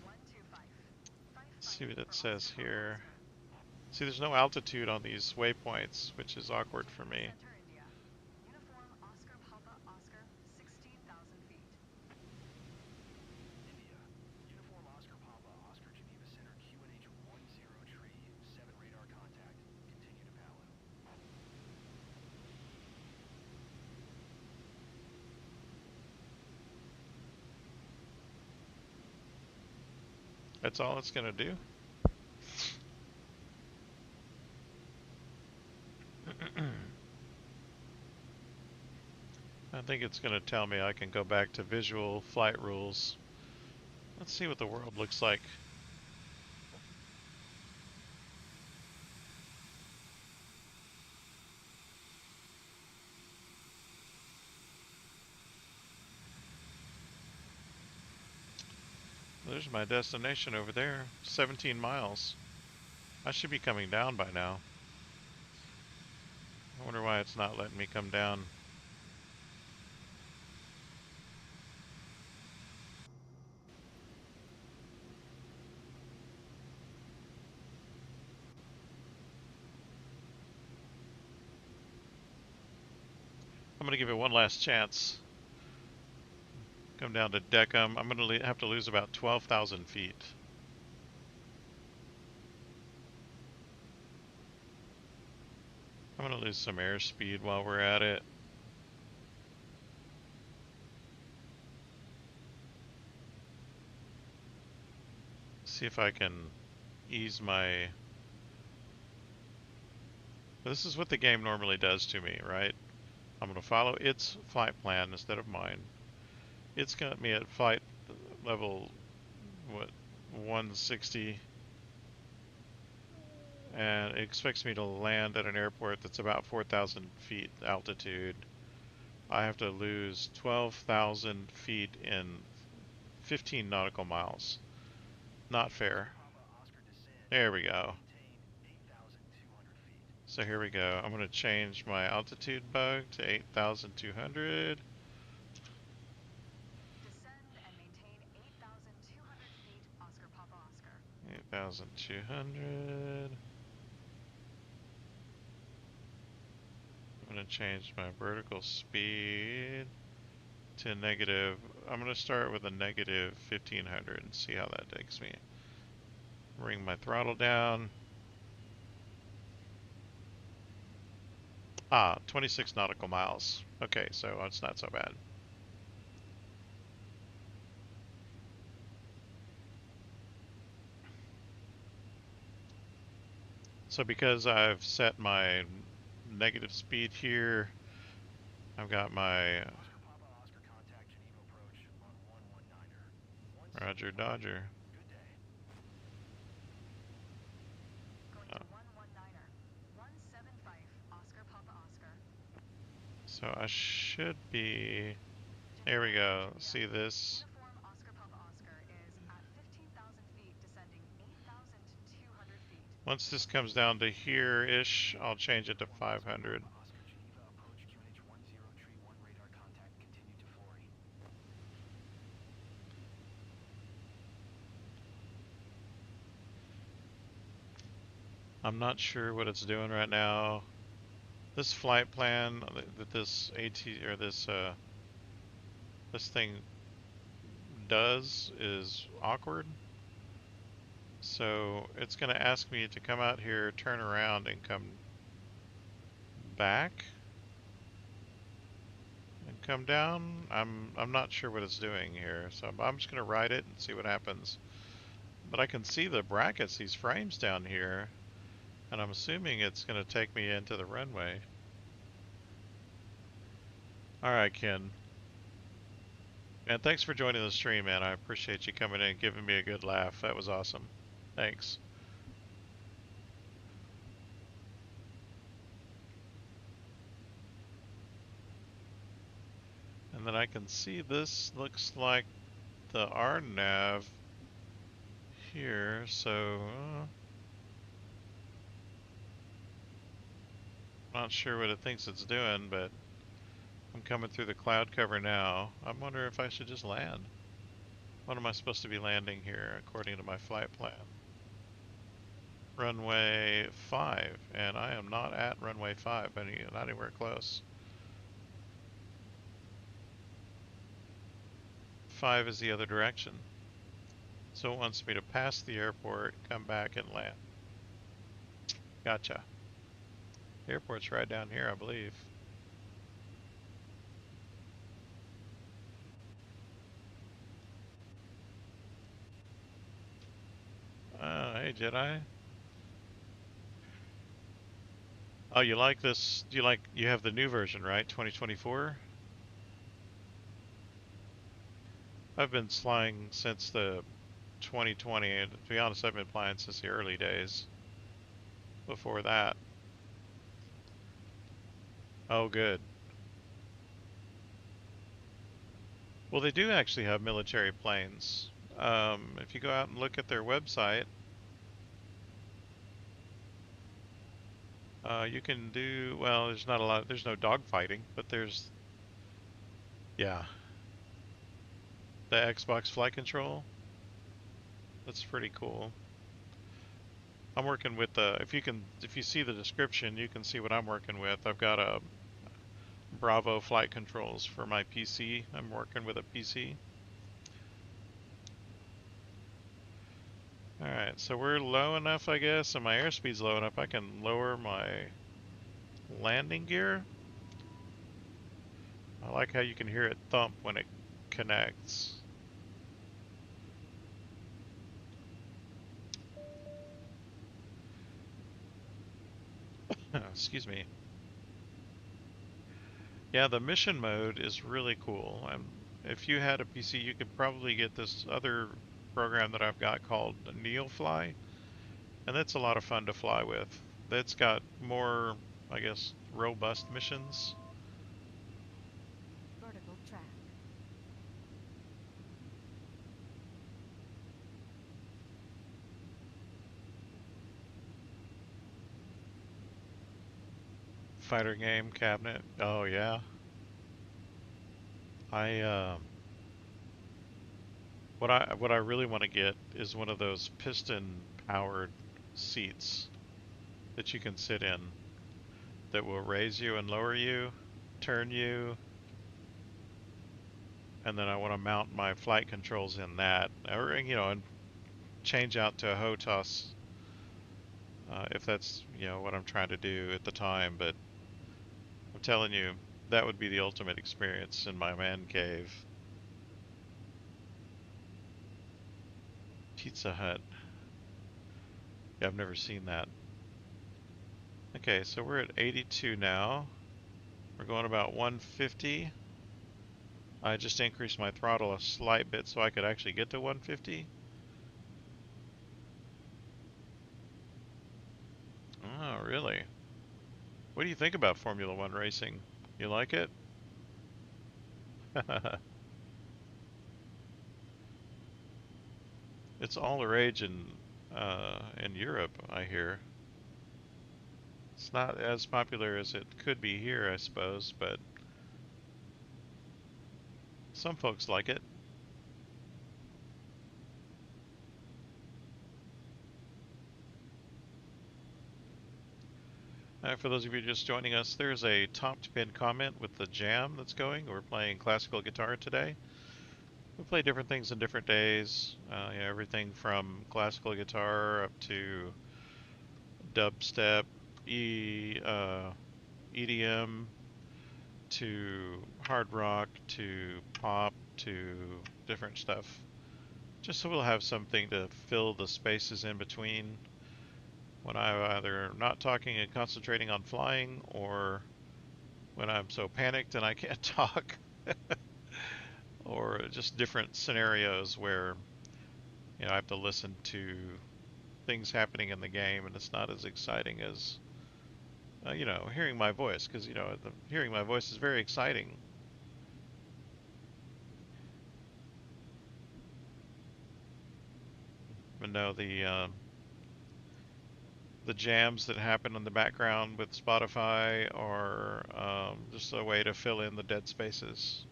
125. Let's see what it says here. See, there's no altitude on these waypoints, which is awkward for me. Center India. Uniform Oscar Papa Oscar 16,000 feet. India. Uniform Oscar Papa Oscar Geneva Center QNH 10 tree 7 radar contact. Continue to pallet. That's all it's going to do. I think it's going to tell me I can go back to visual flight rules. Let's see what the world looks like. There's my destination over there, 17 miles. I should be coming down by now. I wonder why it's not letting me come down. I'm going to give it one last chance. Come down to Deckham. I'm going to have to lose about 12,000 feet. I'm going to lose some airspeed while we're at it. See if I can ease my... This is what the game normally does to me, right? I'm going to follow its flight plan instead of mine. It's got me at flight level, what, 160, and it expects me to land at an airport that's about 4,000 feet altitude. I have to lose 12,000 feet in 15 nautical miles. Not fair. There we go. So here we go. I'm going to change my altitude bug to 8,200. Descend and maintain 8,200 feet Oscar Papa Oscar. 8,200. I'm going to change my vertical speed to negative. I'm going to start with a negative 1500 and see how that takes me. Bring my throttle down. 26 nautical miles. Okay, so it's not so bad. So because I've set my negative speed here, I've got my Oscar Papa Oscar contact Geneva approach on 119er. Roger Dodger. Good day. Going to 119er. 175 Oscar Papa Oscar. So I should be. There we go. See this? Uniform Oscar Papa Oscar is at 15,000 feet, descending 8,200 feet. Once this comes down to here-ish, I'll change it to 500. Oscar Geneva approach QNH 1031 radar contact continue to Flory. I'm not sure what it's doing right now. This flight plan that this this thing does is awkward. So it's going to ask me to come out here, turn around, and come back and come down. I'm not sure what it's doing here, so I'm just going to ride it and see what happens. But I can see the brackets, these frames down here, and I'm assuming it's going to take me into the runway. All right, Ken. Man, thanks for joining the stream, man. I appreciate you coming in and giving me a good laugh. That was awesome. Thanks. And then I can see this looks like the RNAV here, so not sure what it thinks it's doing, but I'm coming through the cloud cover now. I'm wondering if I should just land. What am I supposed to be landing here according to my flight plan? Runway 5, and I am not at runway 5, not anywhere close. 5 is the other direction. So it wants me to pass the airport, come back and land. Gotcha. The airport's right down here, I believe. Hey Jedi. Oh, you like this? You have the new version, right? 2024? I've been flying since the 2020, and to be honest, I've been flying since the early days. Before that. Oh, good. Well, they do actually have military planes. If you go out and look at their website, you can do, well, there's not a lot, there's no dogfighting, but there's, yeah. The Xbox flight control. That's pretty cool. I'm working with if you see the description, you can see what I'm working with. I've got a Bravo flight controls for my PC. I'm working with a PC. Alright, so we're low enough, I guess, and my airspeed's low enough, I can lower my landing gear. I like how you can hear it thump when it connects. Excuse me. Yeah, the mission mode is really cool. If you had a PC, you could probably get this other program that I've got called NeoFly, and that's a lot of fun to fly with. That's got more, I guess, robust missions. Vertical track. Fighter game cabinet. Oh yeah. What I really want to get is one of those piston powered seats that you can sit in. that will raise you and lower you, turn you, and then I want to mount my flight controls in that, or and change out to a HOTAS if that's what I'm trying to do at the time. But I'm telling you, that would be the ultimate experience in my man cave. Pizza Hut. Yeah, I've never seen that. Okay, so we're at 82 now. We're going about 150. I just increased my throttle a slight bit so I could actually get to 150. Oh, really? What do you think about Formula One racing? You like it? It's all the rage in Europe, I hear. It's not as popular as it could be here, I suppose, but some folks like it. For those of you just joining us, there's a top pinned comment with the jam that's going. We're playing classical guitar today. We play different things in different days. Everything from classical guitar up to dubstep, EDM, to hard rock, to pop, to different stuff. Just so we'll have something to fill the spaces in between when I'm either not talking and concentrating on flying, or when I'm so panicked and I can't talk, or just different scenarios where I have to listen to things happening in the game and it's not as exciting as hearing my voice, because hearing my voice is very exciting. But no, the jams that happen in the background with Spotify are just a way to fill in the dead spaces.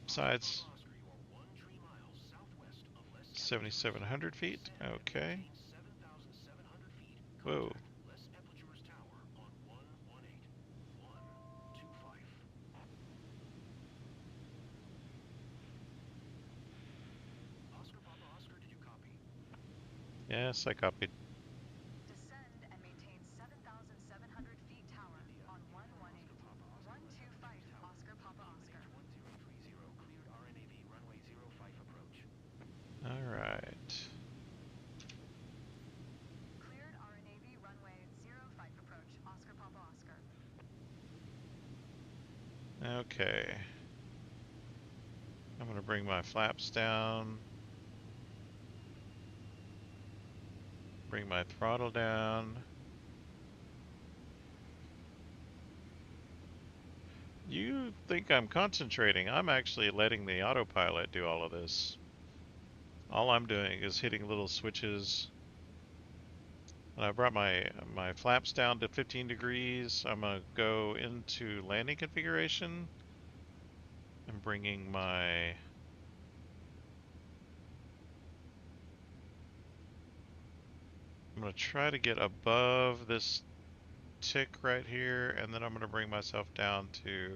Besides, 7,700 feet. Okay. Whoa. Yes, I copied. Descend and maintain 7,700 feet tower on 118. 125 Oscar Papa Oscar. Cleared RNAV runway 05 approach. All right. Cleared RNAV runway 05 approach Oscar Papa Oscar. Okay. I'm going to bring my flaps down. Bring my throttle down. You think I'm concentrating. I'm actually letting the autopilot do all of this. All I'm doing is hitting little switches. And I brought my flaps down to 15 degrees. I'm going to go into landing configuration. I'm bringing my... I'm going to try to get above this tick right here, and then I'm going to bring myself down to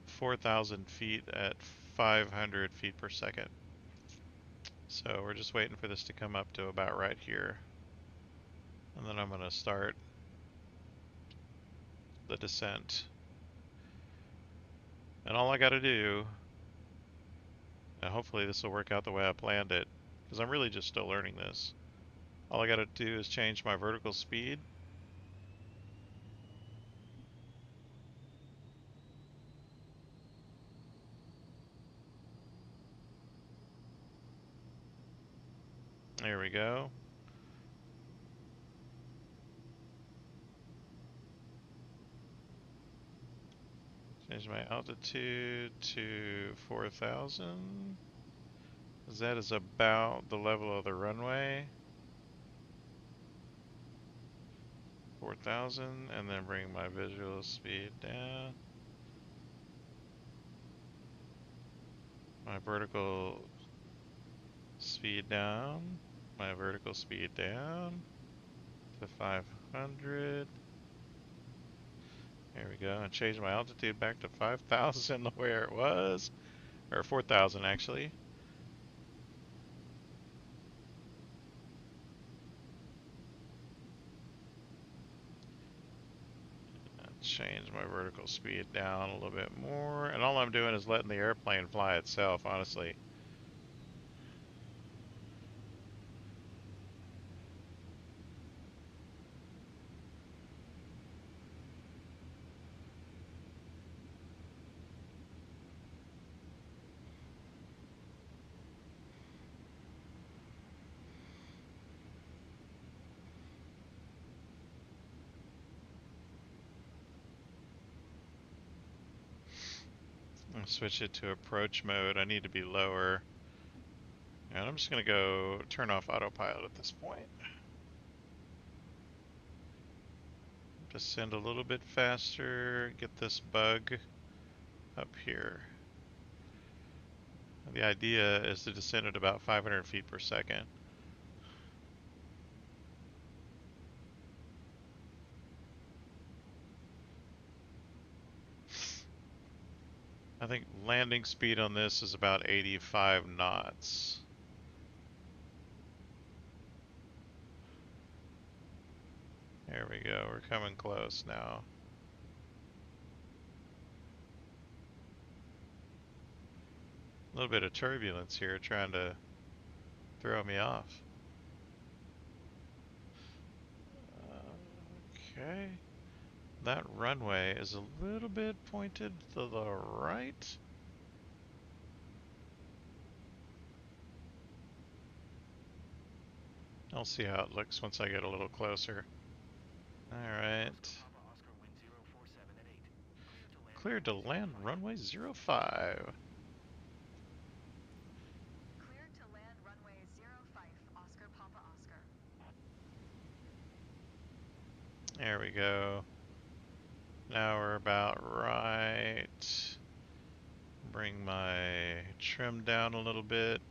4,000 feet at 500 feet per second. So we're just waiting for this to come up to about right here. And then I'm going to start the descent. And all I got to do, and hopefully this will work out the way I planned it, because I'm really just still learning this. All I got to do is change my vertical speed. There we go. Change my altitude to 4,000. That is about the level of the runway. 4,000, and then bring my visual speed down. My vertical speed down. My vertical speed down to 500. There we go. And change my altitude back to 5,000 where it was. Or 4,000 actually. Change my vertical speed down a little bit more. And all I'm doing is letting the airplane fly itself, honestly. I'm gonna switch it to approach mode. I need to be lower. And I'm just gonna go turn off autopilot at this point. Descend a little bit faster, get this bug up here. The idea is to descend at about 500 feet per second. I think landing speed on this is about 85 knots. There we go, we're coming close now. A little bit of turbulence here trying to throw me off. Okay. That runway is a little bit pointed to the right. I'll see how it looks once I get a little closer. Alright. Cleared to land runway 05. Cleared to land runway 05, Oscar Papa Oscar. There we go. Now we're about right. Bring my trim down a little bit.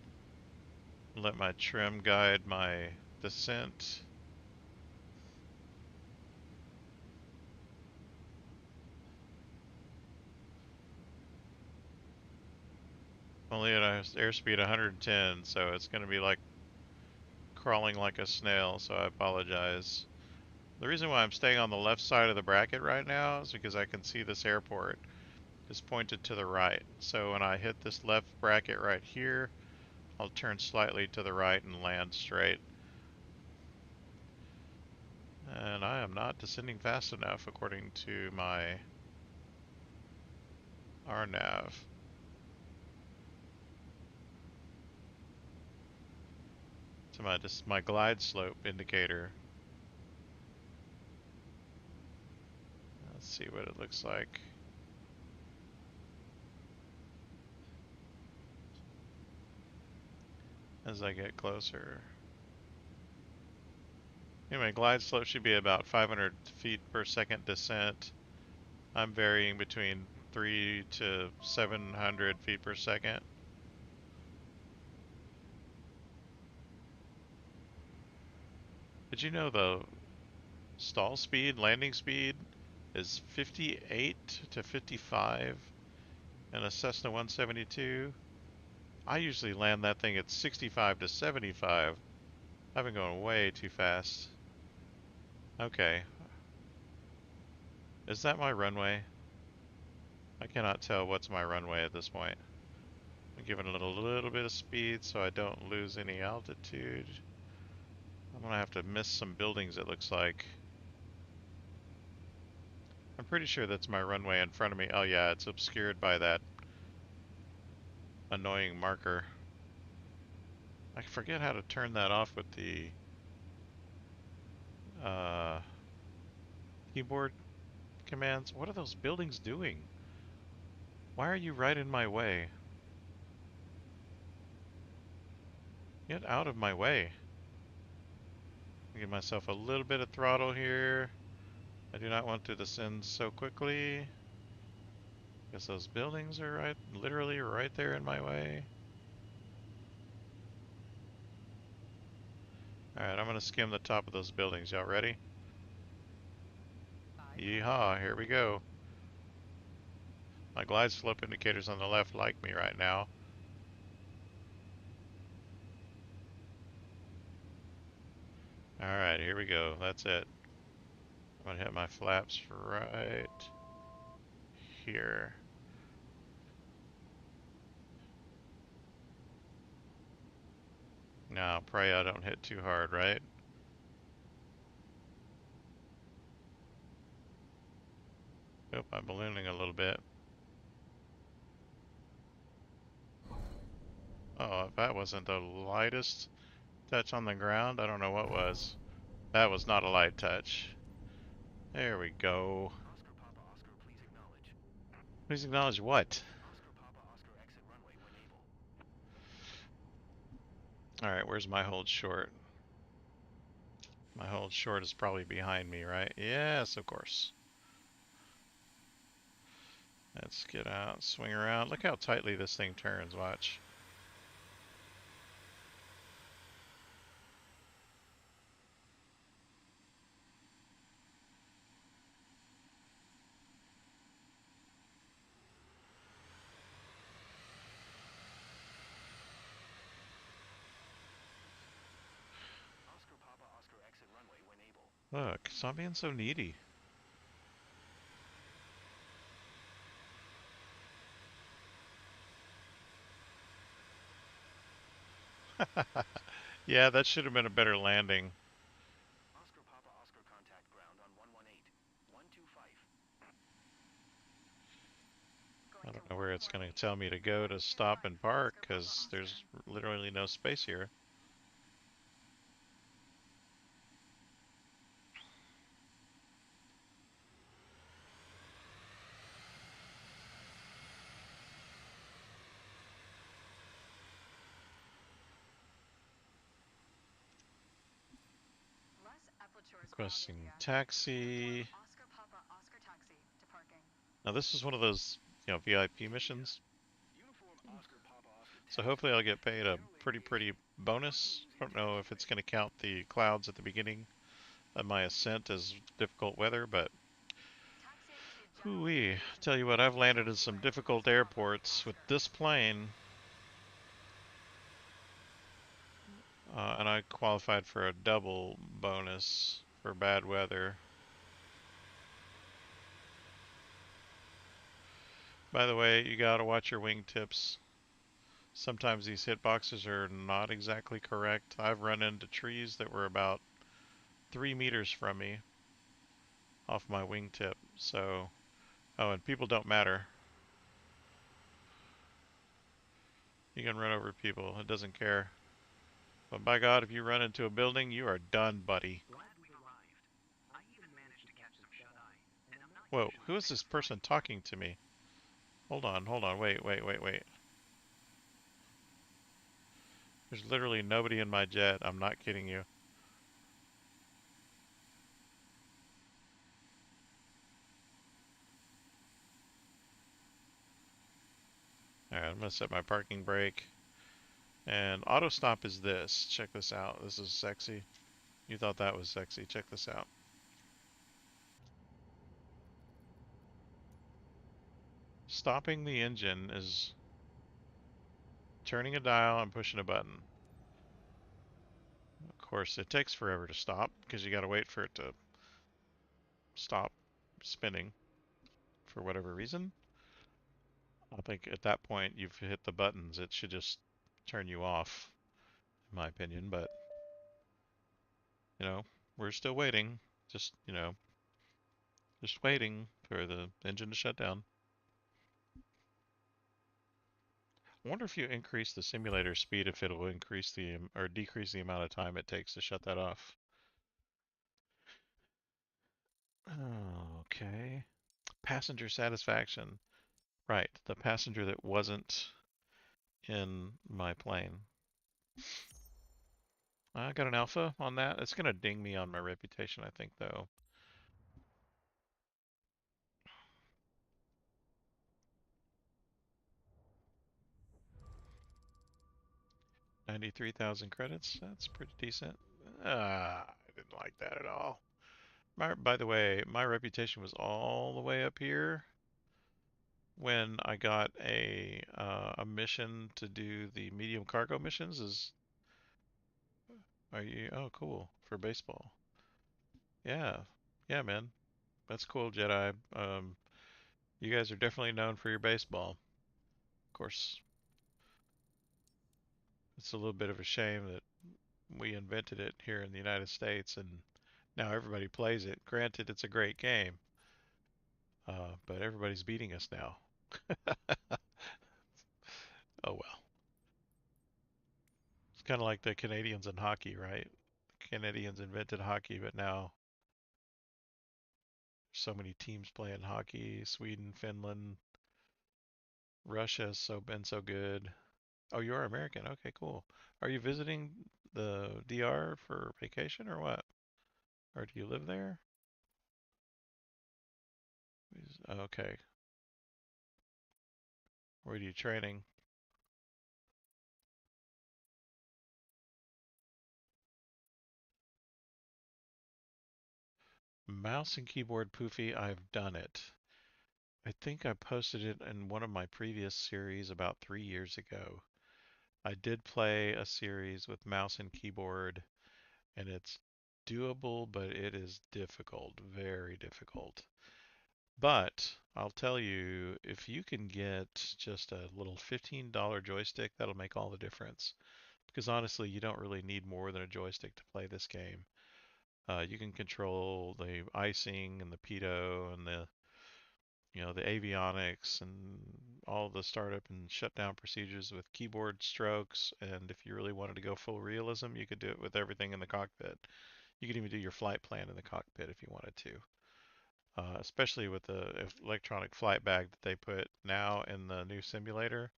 Let my trim guide my descent. Only at a airspeed 110, so it's going to be like crawling like a snail, so I apologize. The reason why I'm staying on the left side of the bracket right now is because I can see this airport is pointed to the right. So when I hit this left bracket right here, I'll turn slightly to the right and land straight. And I am not descending fast enough according to my RNAV. To my glide slope indicator. Let's see what it looks like. As I get closer. Anyway, glide slope should be about 500 feet per second descent. I'm varying between 3 to 700 feet per second. Did you know the stall speed, landing speed, is 58 to 55 in a Cessna 172? I usually land that thing at 65 to 75. I've been going way too fast. Okay. Is that my runway? I cannot tell what's my runway at this point. I'm giving it a little bit of speed so I don't lose any altitude. I'm gonna have to miss some buildings, it looks like. I'm pretty sure that's my runway in front of me. Oh yeah, it's obscured by that annoying marker. I forget how to turn that off with the keyboard commands. What are those buildings doing? Why are you right in my way? Get out of my way. Give myself a little bit of throttle here. I do not want to descend so quickly. Guess those buildings are literally right there in my way. Alright, I'm gonna skim the top of those buildings. Y'all ready? Yeehaw, here we go. My glide slope indicators on the left like me right now. Alright, here we go. That's it. I'm gonna hit my flaps right here. Now, pray I don't hit too hard, right? Oop, I'm ballooning a little bit. Oh, if that wasn't the lightest touch on the ground, I don't know what was. That was not a light touch. There we go. Oscar Papa Oscar, please acknowledge. Please acknowledge what? Oscar Papa Oscar, exit runway when able. Alright, where's my hold short? My hold short is probably behind me, right? Yes, of course. Let's get out, swing around. Look how tightly this thing turns, watch. Oscar Papa Oscar, exit runway when able. Look, stop being so needy. Yeah, that should have been a better landing. Oscar Papa Oscar, contact ground on 118. 125. I don't know where it's going to tell me to go to stop and park, because there's literally no space here. Requesting taxi. Oscar Papa Oscar taxi to parking. Now this is one of those, VIP missions. Uniform Oscar Papa Oscar. So hopefully I'll get paid a pretty bonus. I don't know if it's going to count the clouds at the beginning of my ascent as difficult weather, but hoo-wee. Tell you what, I've landed in some difficult airports with this plane. And I qualified for a double bonus for bad weather. By the way, you gotta watch your wingtips. Sometimes these hitboxes are not exactly correct. I've run into trees that were about 3 meters from me off my wingtip, so... Oh, and people don't matter. You can run over people, it doesn't care. But by God, if you run into a building, you are done, buddy. Whoa, who is this person talking to me? Hold on, wait. There's literally nobody in my jet, I'm not kidding you. Alright, I'm gonna set my parking brake. And auto stop is this. Check this out. This is sexy. You thought that was sexy. Check this out. Stopping the engine is turning a dial and pushing a button. Of course, it takes forever to stop because you gotta wait for it to stop spinning for whatever reason. I think at that point you've hit the buttons. It should just turn you off, in my opinion, but we're still waiting. Just, just waiting for the engine to shut down. I wonder if you increase the simulator speed, if it'll increase or decrease the amount of time it takes to shut that off. Okay. Passenger satisfaction. Right, the passenger that wasn't in my plane. I got an alpha on that. It's gonna ding me on my reputation, I think, though. $93,000 credits. That's pretty decent. I didn't like that at all. By the way, my reputation was all the way up here when I got a mission to do the medium cargo missions. Are you? Oh, cool for baseball. Yeah, yeah, man, that's cool, Jedi. You guys are definitely known for your baseball. Of course, it's a little bit of a shame that we invented it here in the United States and now everybody plays it. Granted, it's a great game, but everybody's beating us now. Oh well. It's kind of like the Canadians in hockey, right? The Canadians invented hockey, but now so many teams playing hockey. Sweden, Finland, Russia has been so good. Oh, you are American. Okay, cool. Are you visiting the DR for vacation or what? Or do you live there? Okay. Where are you training? Mouse and keyboard poofy, I've done it. I think I posted it in one of my previous series about 3 years ago. I did play a series with mouse and keyboard, and it's doable, but it is difficult, very difficult. But I'll tell you, if you can get just a little $15 joystick, that'll make all the difference. Because honestly, you don't really need more than a joystick to play this game. You can control the icing and the pitot and the avionics and all the startup and shutdown procedures with keyboard strokes. And if you really wanted to go full realism, you could do it with everything in the cockpit. You could even do your flight plan in the cockpit if you wanted to. Especially with the electronic flight bag that they put now in the new simulator.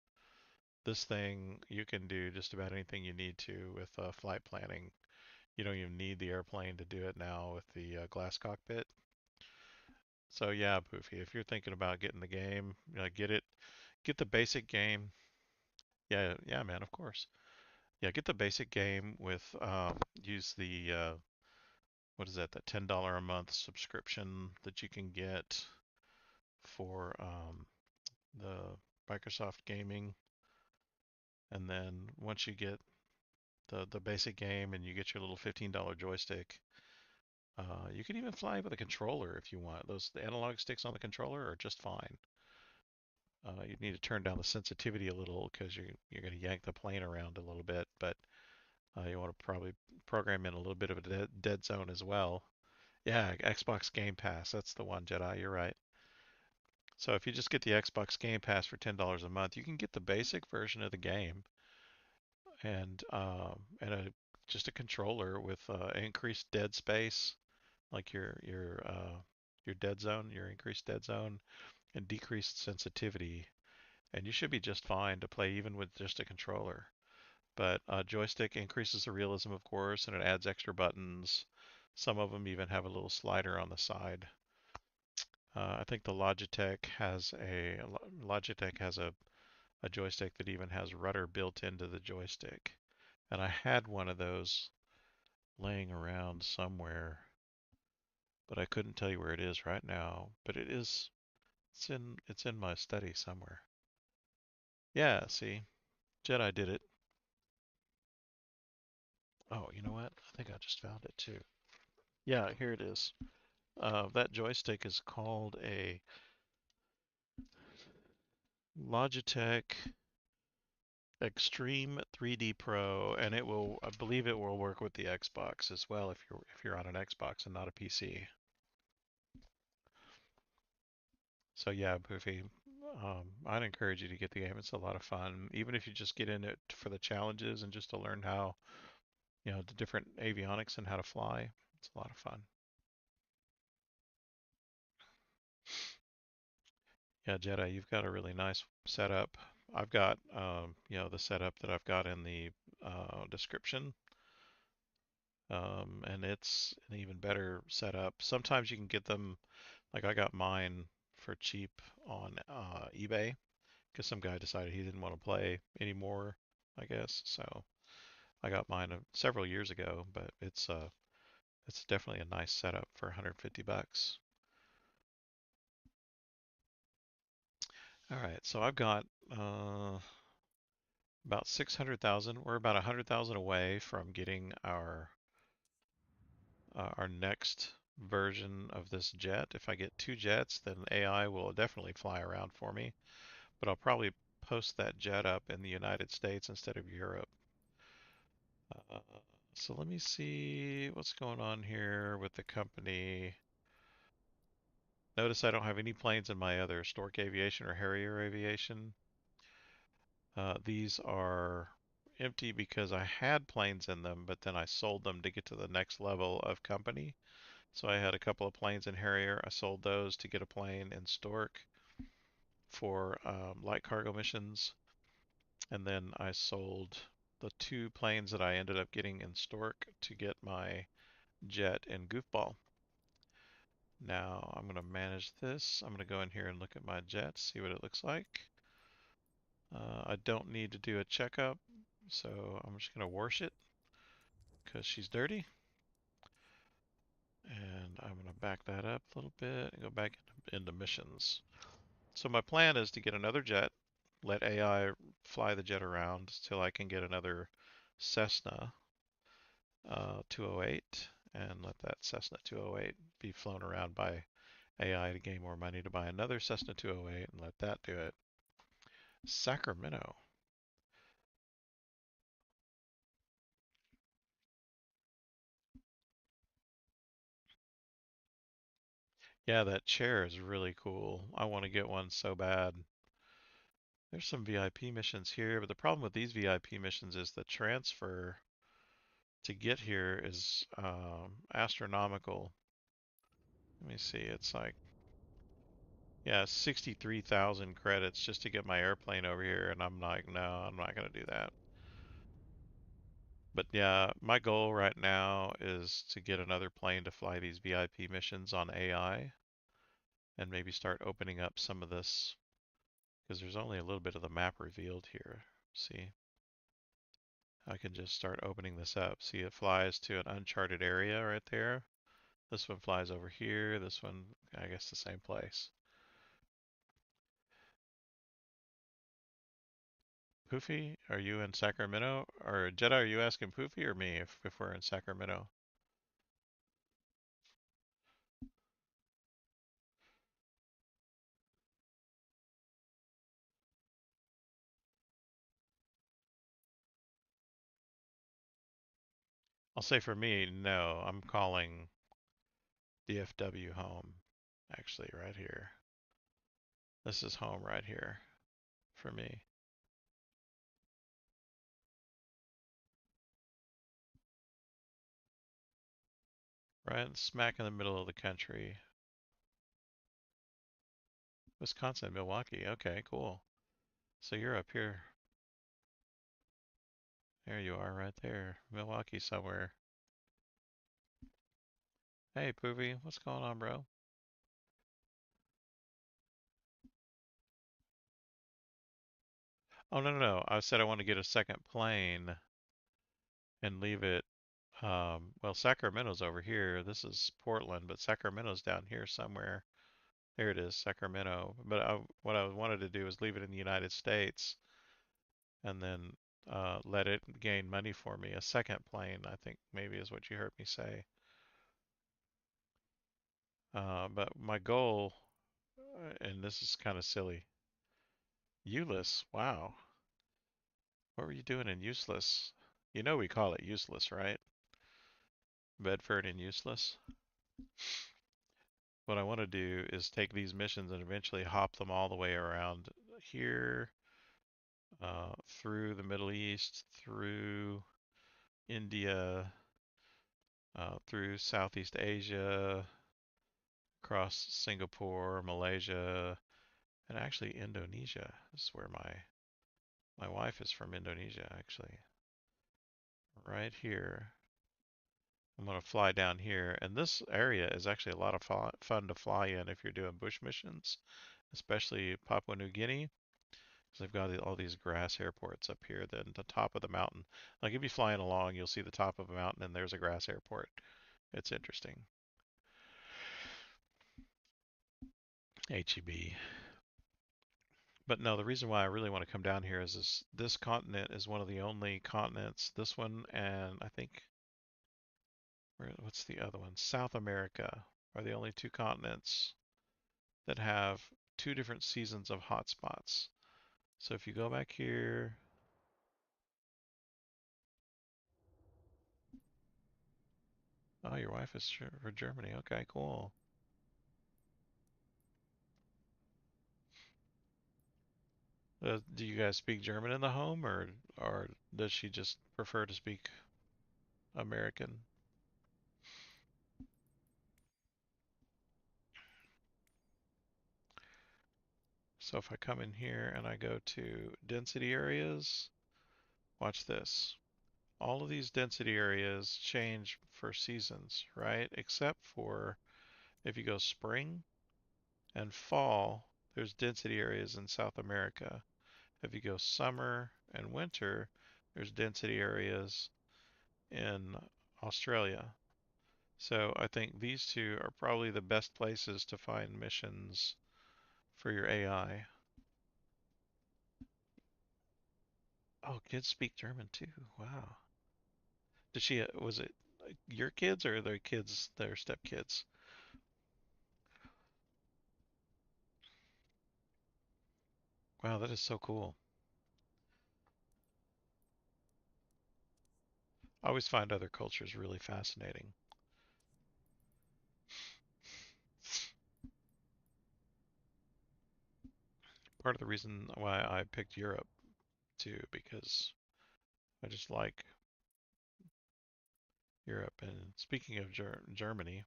This thing, you can do just about anything you need to with flight planning. You don't even need the airplane to do it now with the glass cockpit. So yeah, Poofy, if you're thinking about getting the game, get the basic game. Yeah, yeah, man, of course. Yeah, get the basic game with use the what is that? That $10 a month subscription that you can get for the Microsoft Gaming, and then once you get the basic game and you get your little $15 joystick, you can even fly with a controller if you want. The analog sticks on the controller are just fine. You need to turn down the sensitivity a little because you're going to yank the plane around a little bit, but you want to probably program in a little bit of a dead zone as well. Yeah, Xbox Game Pass, that's the one, Jedi. You're right. So if you just get the Xbox Game Pass for $10 a month, you can get the basic version of the game and just a controller with increased dead space, like your dead zone, your increased dead zone, and decreased sensitivity, and you should be just fine to play even with just a controller. But joystick increases the realism, of course, and it adds extra buttons. Some of them even have a little slider on the side. I think the Logitech has a joystick that even has rudder built into the joystick. And I had one of those laying around somewhere, but I couldn't tell you where it is right now. But it's in my study somewhere. Yeah, see, Jedi did it. Oh, you know what? I think I just found it too. Yeah, here it is. That joystick is called a Logitech Extreme 3D Pro, and I believe it will work with the Xbox as well if you're on an Xbox and not a PC. So yeah, Poofy, I'd encourage you to get the game. It's a lot of fun, even if you just get in it for the challenges and just to learn how, the different avionics and how to fly. It's a lot of fun. Yeah, Jedi, you've got a really nice setup. I've got, the setup that I've got in the description, and it's an even better setup. Sometimes you can get them, like I got mine for cheap on eBay because some guy decided he didn't want to play anymore, I guess. So I got mine several years ago, but it's It's definitely a nice setup for 150 bucks. All right, so I've got about 600,000. We're about 100,000 away from getting our next version of this jet. If I get 2 jets, then AI will definitely fly around for me, but I'll probably post that jet up in the United States instead of Europe. Uh, so let me see what's going on here with the company. Notice I don't have any planes in my other Stork Aviation or Harrier Aviation. These are empty because I had planes in them, but then I sold them to get to the next level of company. So I had a couple of planes in Harrier. I sold those to get a plane in Stork for light cargo missions. And then I sold the 2 planes that I ended up getting in Stork to get my jet in Goofball. Now I'm going to manage this. I'm going to go in here and look at my jet, see what it looks like. I don't need to do a checkup, so I'm just going to wash it because she's dirty. And I'm going to back that up a little bit and go back into missions. So my plan is to get another jet, let AI fly the jet around till I can get another Cessna 208 and let that Cessna 208 be flown around by AI to gain more money to buy another Cessna 208 and let that do it. Sacramento. Yeah, that chair is really cool. I want to get one so bad. There's some VIP missions here, but the problem with these VIP missions is the transfer to get here is astronomical. Let me see, it's like, yeah, 63,000 credits just to get my airplane over here, and I'm like, no, I'm not going to do that. But yeah, my goal right now is to get another plane to fly these VIP missions on AI and maybe start opening up some of this because there's only a little bit of the map revealed here. See? I can just start opening this up. See, it flies to an uncharted area right there. This one flies over here. This one, I guess, the same place. Poofy, are you in Sacramento? Or Jedi, are you asking Poofy or me if we're in Sacramento? I'll say for me, no. I'm calling DFW home, actually, right here. This is home right here for me. Right smack in the middle of the country. Wisconsin, Milwaukee. Okay, cool. So you're up here. There you are right there. Milwaukee somewhere. Hey, Poofy, what's going on, bro? Oh, no, no, no. I said I want to get a second plane and leave it. Well, Sacramento's over here. This is Portland, but Sacramento's down here somewhere. There it is, Sacramento. But what I wanted to do is leave it in the United States and then let it gain money for me. A second plane, I think maybe is what you heard me say. But my goal, and this is kind of silly, Euless. Wow, what were you doing in Useless? You know we call it useless, right? Bedford and Useless. What I want to do is take these missions and eventually hop them all the way around here, through the Middle East, through India, through Southeast Asia, across Singapore, Malaysia, and actually Indonesia. This is where my wife is from Indonesia, actually. Right here. I'm going to fly down here, and this area is actually a lot of fun to fly in if you're doing bush missions, especially Papua New Guinea, because they've got all these grass airports up here, then the top of the mountain. Like if you're flying along, you'll see the top of a mountain and there's a grass airport. It's interesting. HEB. But no, the reason why I really want to come down here is this continent is one of the only continents, this one and I think, what's the other one? South America are the only two continents that have two different seasons of hotspots. So if you go back here, oh, your wife is for Germany. Okay, cool. Do you guys speak German in the home, or does she just prefer to speak American? So if I come in here and I go to density areas, watch this. All of these density areas change for seasons, right? Except for if you go spring and fall, there's density areas in South America. If you go summer and winter, there's density areas in Australia. So I think these two are probably the best places to find missions for your AI. Oh, kids speak German too. Wow. Did she, was it your kids or their kids, their stepkids? Wow, that is so cool. I always find other cultures really fascinating. Part of the reason why I picked Europe too, because I just like Europe. And speaking of Germany,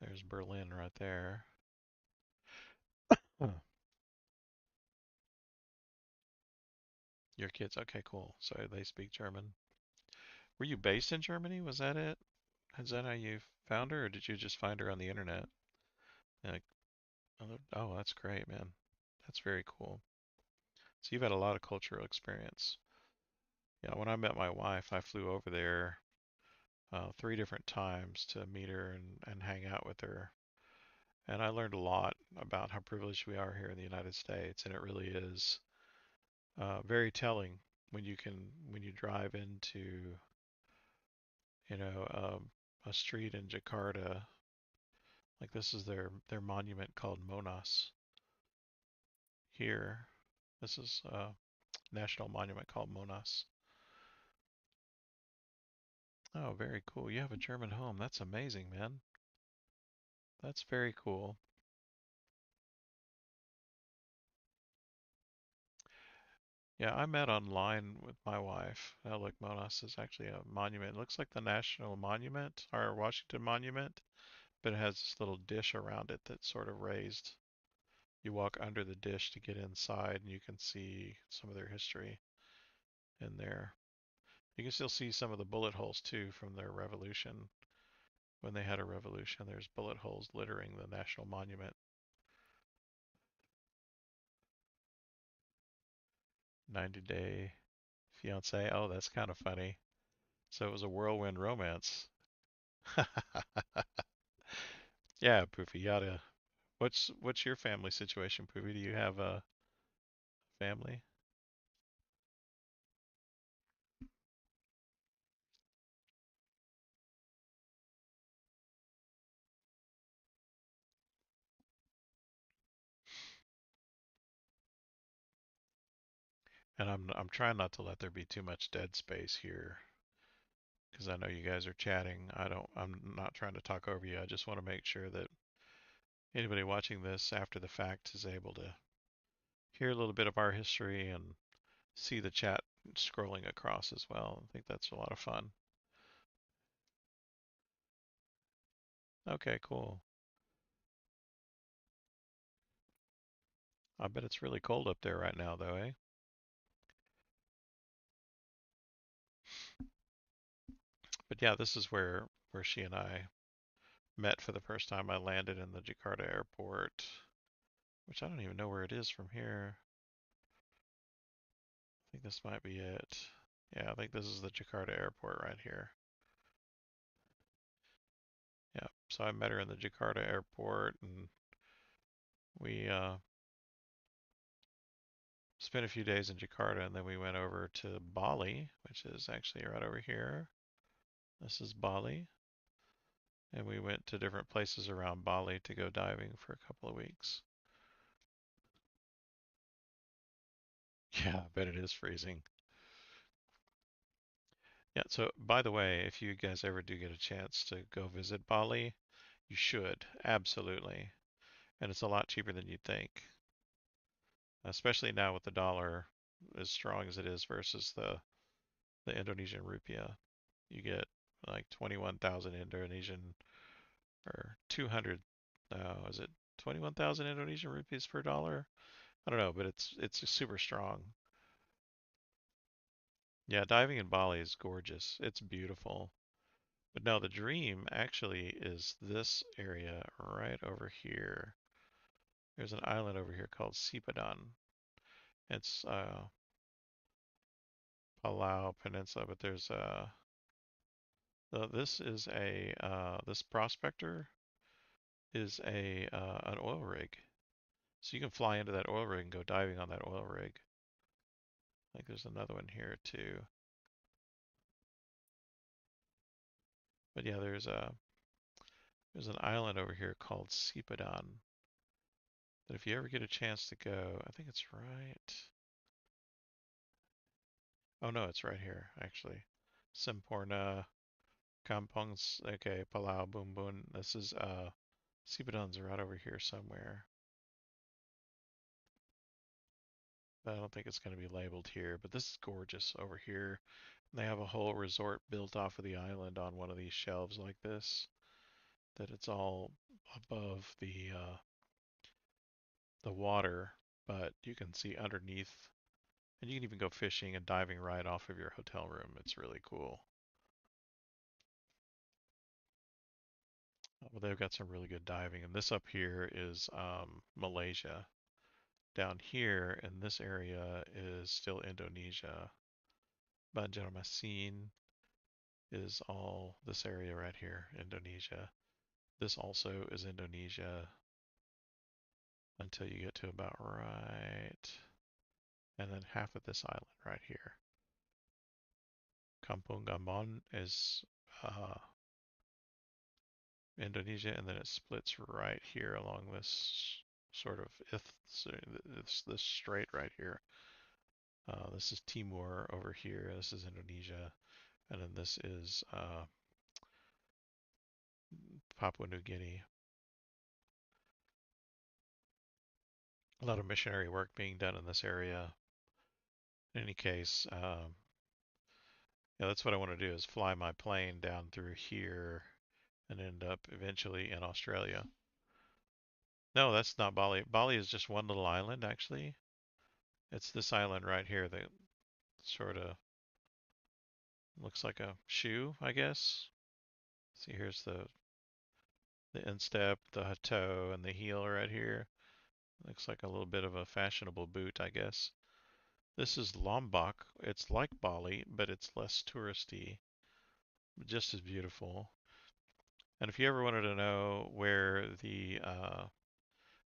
there's Berlin right there. Huh. Your kids, okay, cool. So they speak German. Were you based in Germany? Was that it? Is that how you found her, or did you just find her on the internet? Like, oh, that's great, man. That's very cool. So you've had a lot of cultural experience. Yeah, when I met my wife, I flew over there 3 different times to meet her and hang out with her. And I learned a lot about how privileged we are here in the United States, and it really is very telling when you drive into a street in Jakarta. Like this is their monument called Monas here. This is a national monument called Monas. Oh, very cool. You have a German home. That's amazing, man. That's very cool. Yeah, I met online with my wife. Look, Monas is actually a monument. It looks like the National Monument or Washington Monument, but it has this little dish around it that's sort of raised. You walk under the dish to get inside, and you can see some of their history in there. You can still see some of the bullet holes too from their revolution. When they had a revolution, there's bullet holes littering the National Monument. 90 Day Fiance. Oh, that's kind of funny. So it was a whirlwind romance. Yeah, Poofy, yada. What's your family situation, Poofy? Do you have a family? And I'm trying not to let there be too much dead space here because I know you guys are chatting. I'm not trying to talk over you. I just want to make sure that anybody watching this after the fact is able to hear a little bit of our history and see the chat scrolling across as well. I think that's a lot of fun. Okay, cool. I bet it's really cold up there right now, though, eh? But yeah, this is where she and I met for the first time. I landed in the Jakarta airport, which I don't even know where it is from here. I think this might be it. Yeah, I think this is the Jakarta airport right here. So I met her in the Jakarta airport, and we spent a few days in Jakarta, and then we went over to Bali, which is actually right over here. This is Bali. And we went to different places around Bali to go diving for a couple of weeks. Yeah, I bet it is freezing. Yeah, so by the way, if you guys ever do get a chance to go visit Bali, you should, absolutely. And it's a lot cheaper than you'd think, especially now with the dollar as strong as it is versus the Indonesian rupiah. You get like 21,000 Indonesian or 200, is it 21,000 Indonesian rupees per dollar? I don't know, but it's super strong. Yeah, diving in Bali is gorgeous. It's beautiful. But no, the dream actually is this area right over here. There's an island over here called Sipadan. It's Palau Peninsula, but there's this is a this prospector is a an oil rig. So you can fly into that oil rig and go diving on that oil rig. Like there's another one here too. But yeah, there's an island over here called Sipadan. That if you ever get a chance to go, I think it's right. Oh no, it's right here actually. Semporna, Kampongs, okay, Palau, Bumbun. This is Sipadan's right over here somewhere. But I don't think it's going to be labeled here. But this is gorgeous over here. And they have a whole resort built off of the island on one of these shelves like this. That it's all above the water, but you can see underneath, and you can even go fishing and diving right off of your hotel room. It's really cool. Well, they've got some really good diving, and this up here is Malaysia. Down here in this area is still Indonesia. Banjarmasin is all this area right here, Indonesia. This also is Indonesia until you get to about right, and then half of this island right here. Kampung Gambon is Indonesia, and then it splits right here along this sort of this strait right here. This is Timor over here. This is Indonesia, and then this is Papua New Guinea. A lot of missionary work being done in this area. In any case, yeah, that's what I want to do is fly my plane down through here and end up eventually in Australia. No, that's not Bali. Bali is just one little island, actually. It's this island right here that sort of looks like a shoe, I guess. See, here's the instep, the toe, and the heel right here. Looks like a little bit of a fashionable boot, I guess. This is Lombok. It's like Bali, but it's less touristy, just as beautiful. And if you ever wanted to know where the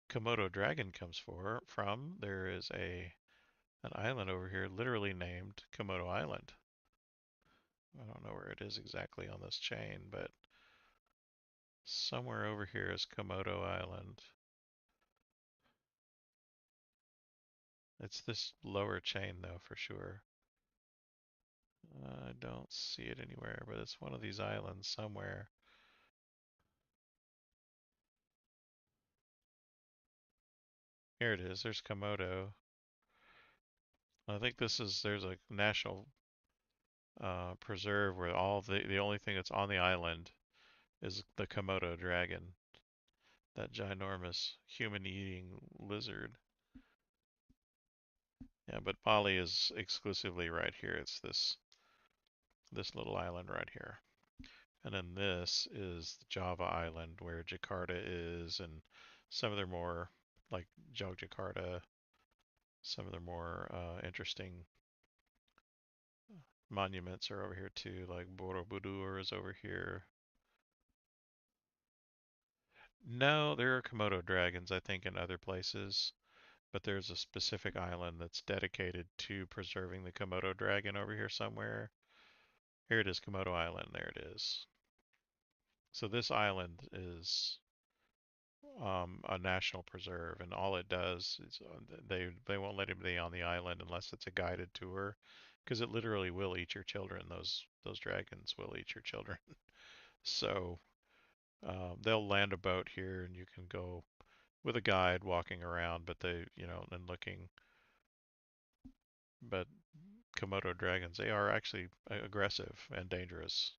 Komodo dragon comes from, there is an island over here literally named Komodo Island. I don't know where it is exactly on this chain, but somewhere over here is Komodo Island. It's this lower chain though for sure. I don't see it anywhere, but it's one of these islands somewhere. Here it is. There's Komodo. I think there's a national preserve where all the only thing that's on the island is the Komodo dragon, that ginormous human-eating lizard. Yeah, but Bali is exclusively right here. It's this little island right here. And then this is Java Island where Jakarta is, and some of their more like Jogjakarta, some of their more interesting monuments are over here too, like Borobudur is over here. No, there are Komodo dragons, I think, in other places, but there's a specific island that's dedicated to preserving the Komodo dragon over here somewhere. Here it is, Komodo Island. There it is. So this island is a national preserve, and all it does is they won't let anybody on the island unless it's a guided tour, because it literally will eat your children. Those dragons will eat your children. So they'll land a boat here, and you can go with a guide walking around, but and looking. But Komodo dragons, they are actually aggressive and dangerous,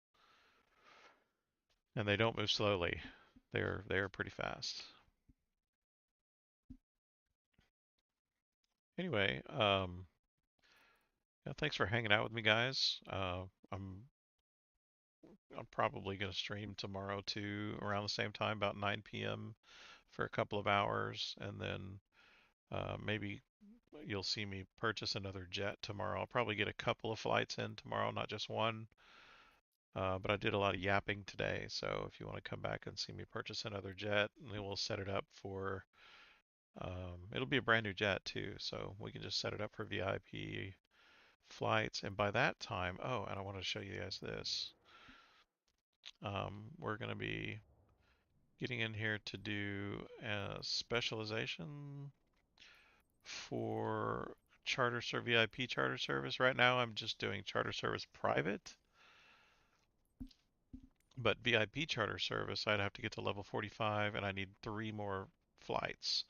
and they don't move slowly. They are pretty fast. Anyway, yeah, thanks for hanging out with me, guys. I'm probably gonna stream tomorrow too, around the same time, about 9 p.m. for a couple of hours, and then maybe you'll see me purchase another jet tomorrow. I'll probably get a couple of flights in tomorrow, not just one. But I did a lot of yapping today, so if you want to come back and see me purchase another jet, then we'll set it up for. It'll be a brand new jet too, so we can just set it up for VIP flights. And by that time, oh, and I want to show you guys this. We're going to be getting in here to do a specialization for VIP charter service. Right now, I'm just doing charter service private. But VIP charter service, I'd have to get to level 45, and I need 3 more flights.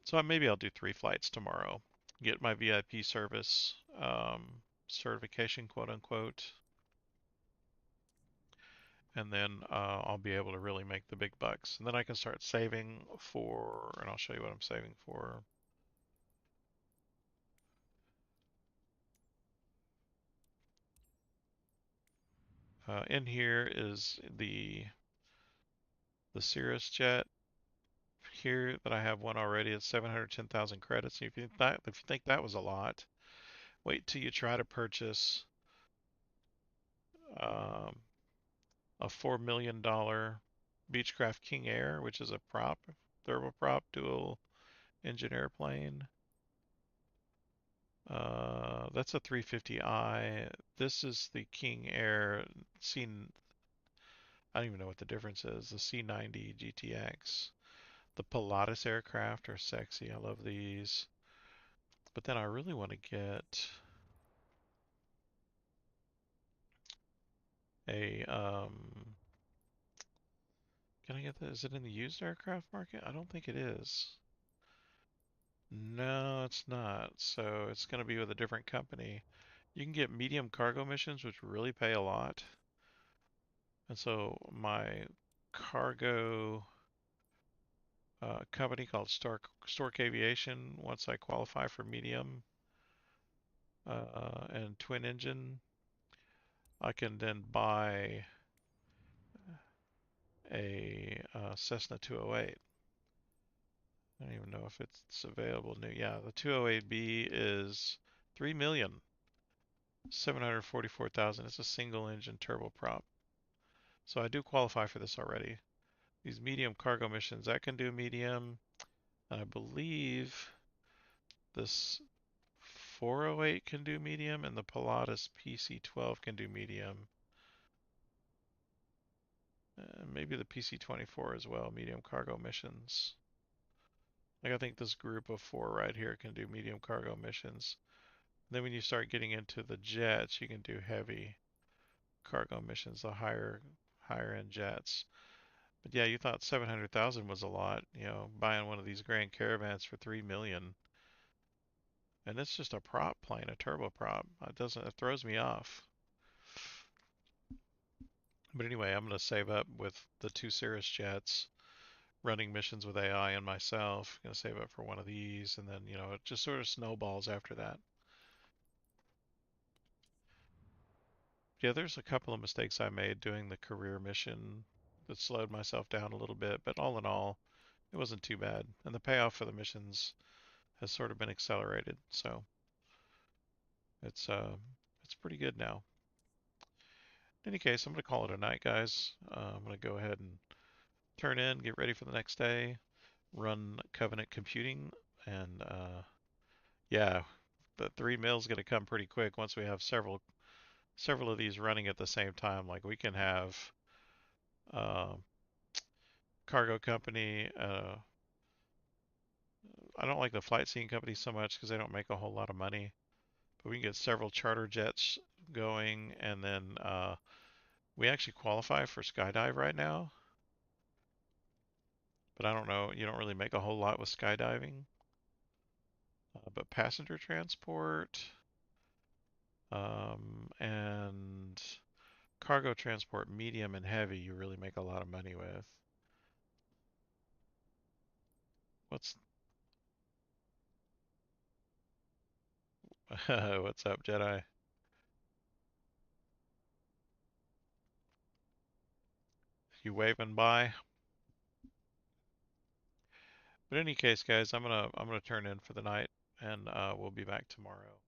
So maybe I'll do 3 flights tomorrow. Get my VIP service certification, quote unquote, and then I'll be able to really make the big bucks. And then I can start saving for, and I'll show you what I'm saving for. In here is the Cirrus jet here that I have one already. It's 710,000 credits. If you think that was a lot, wait till you try to purchase um, a $4 million Beechcraft King Air, which is a turboprop dual engine airplane. That's a 350i. This is the King Air C. I don't even know what the difference is. The C90 GTX. The Pilatus aircraft are sexy. I love these. But then I really want to get a can I get that? Is it in the used aircraft market? I don't think it is. No, it's not. So it's going to be with a different company. You can get medium cargo missions, which really pay a lot. And so my cargo company called Stork Aviation, once I qualify for medium and twin engine, I can then buy a Cessna 208. I don't even know if it's available new. Yeah, the 208B is 3,744,000. It's a single engine turboprop. So I do qualify for this already. These medium cargo missions, that can do medium. And I believe this 408 can do medium, and the Pilatus PC-12 can do medium. Maybe the PC-24 as well, medium cargo missions. Like I think this group of 4 right here can do medium cargo missions. Then when you start getting into the jets, you can do heavy cargo missions, the higher end jets. But yeah, you thought 700,000 was a lot, buying one of these Grand Caravans for 3 million. And it's just a prop plane, a turboprop. It throws me off. But anyway, I'm going to save up with the 2 Cirrus jets, running missions with AI and myself. Going to save up for one of these, and then, it just sort of snowballs after that. Yeah, there's a couple of mistakes I made doing the career mission that slowed myself down a little bit, but all in all, it wasn't too bad. And the payoff for the missions has sort of been accelerated, so it's pretty good now. In any case, I'm going to call it a night, guys. I'm going to go ahead and turn in, get ready for the next day, run Covenant computing, and yeah, the 3 mil is going to come pretty quick once we have several of these running at the same time. Like we can have uh, cargo company. I don't like the flight scene company so much because they don't make a whole lot of money, but we can get several charter jets going, and then we actually qualify for skydive right now. But I don't know. You don't really make a whole lot with skydiving. But passenger transport and cargo transport, medium and heavy, you really make a lot of money with. What's what's up, Jedi? You waving by? But in any case, guys, I'm gonna turn in for the night, and we'll be back tomorrow.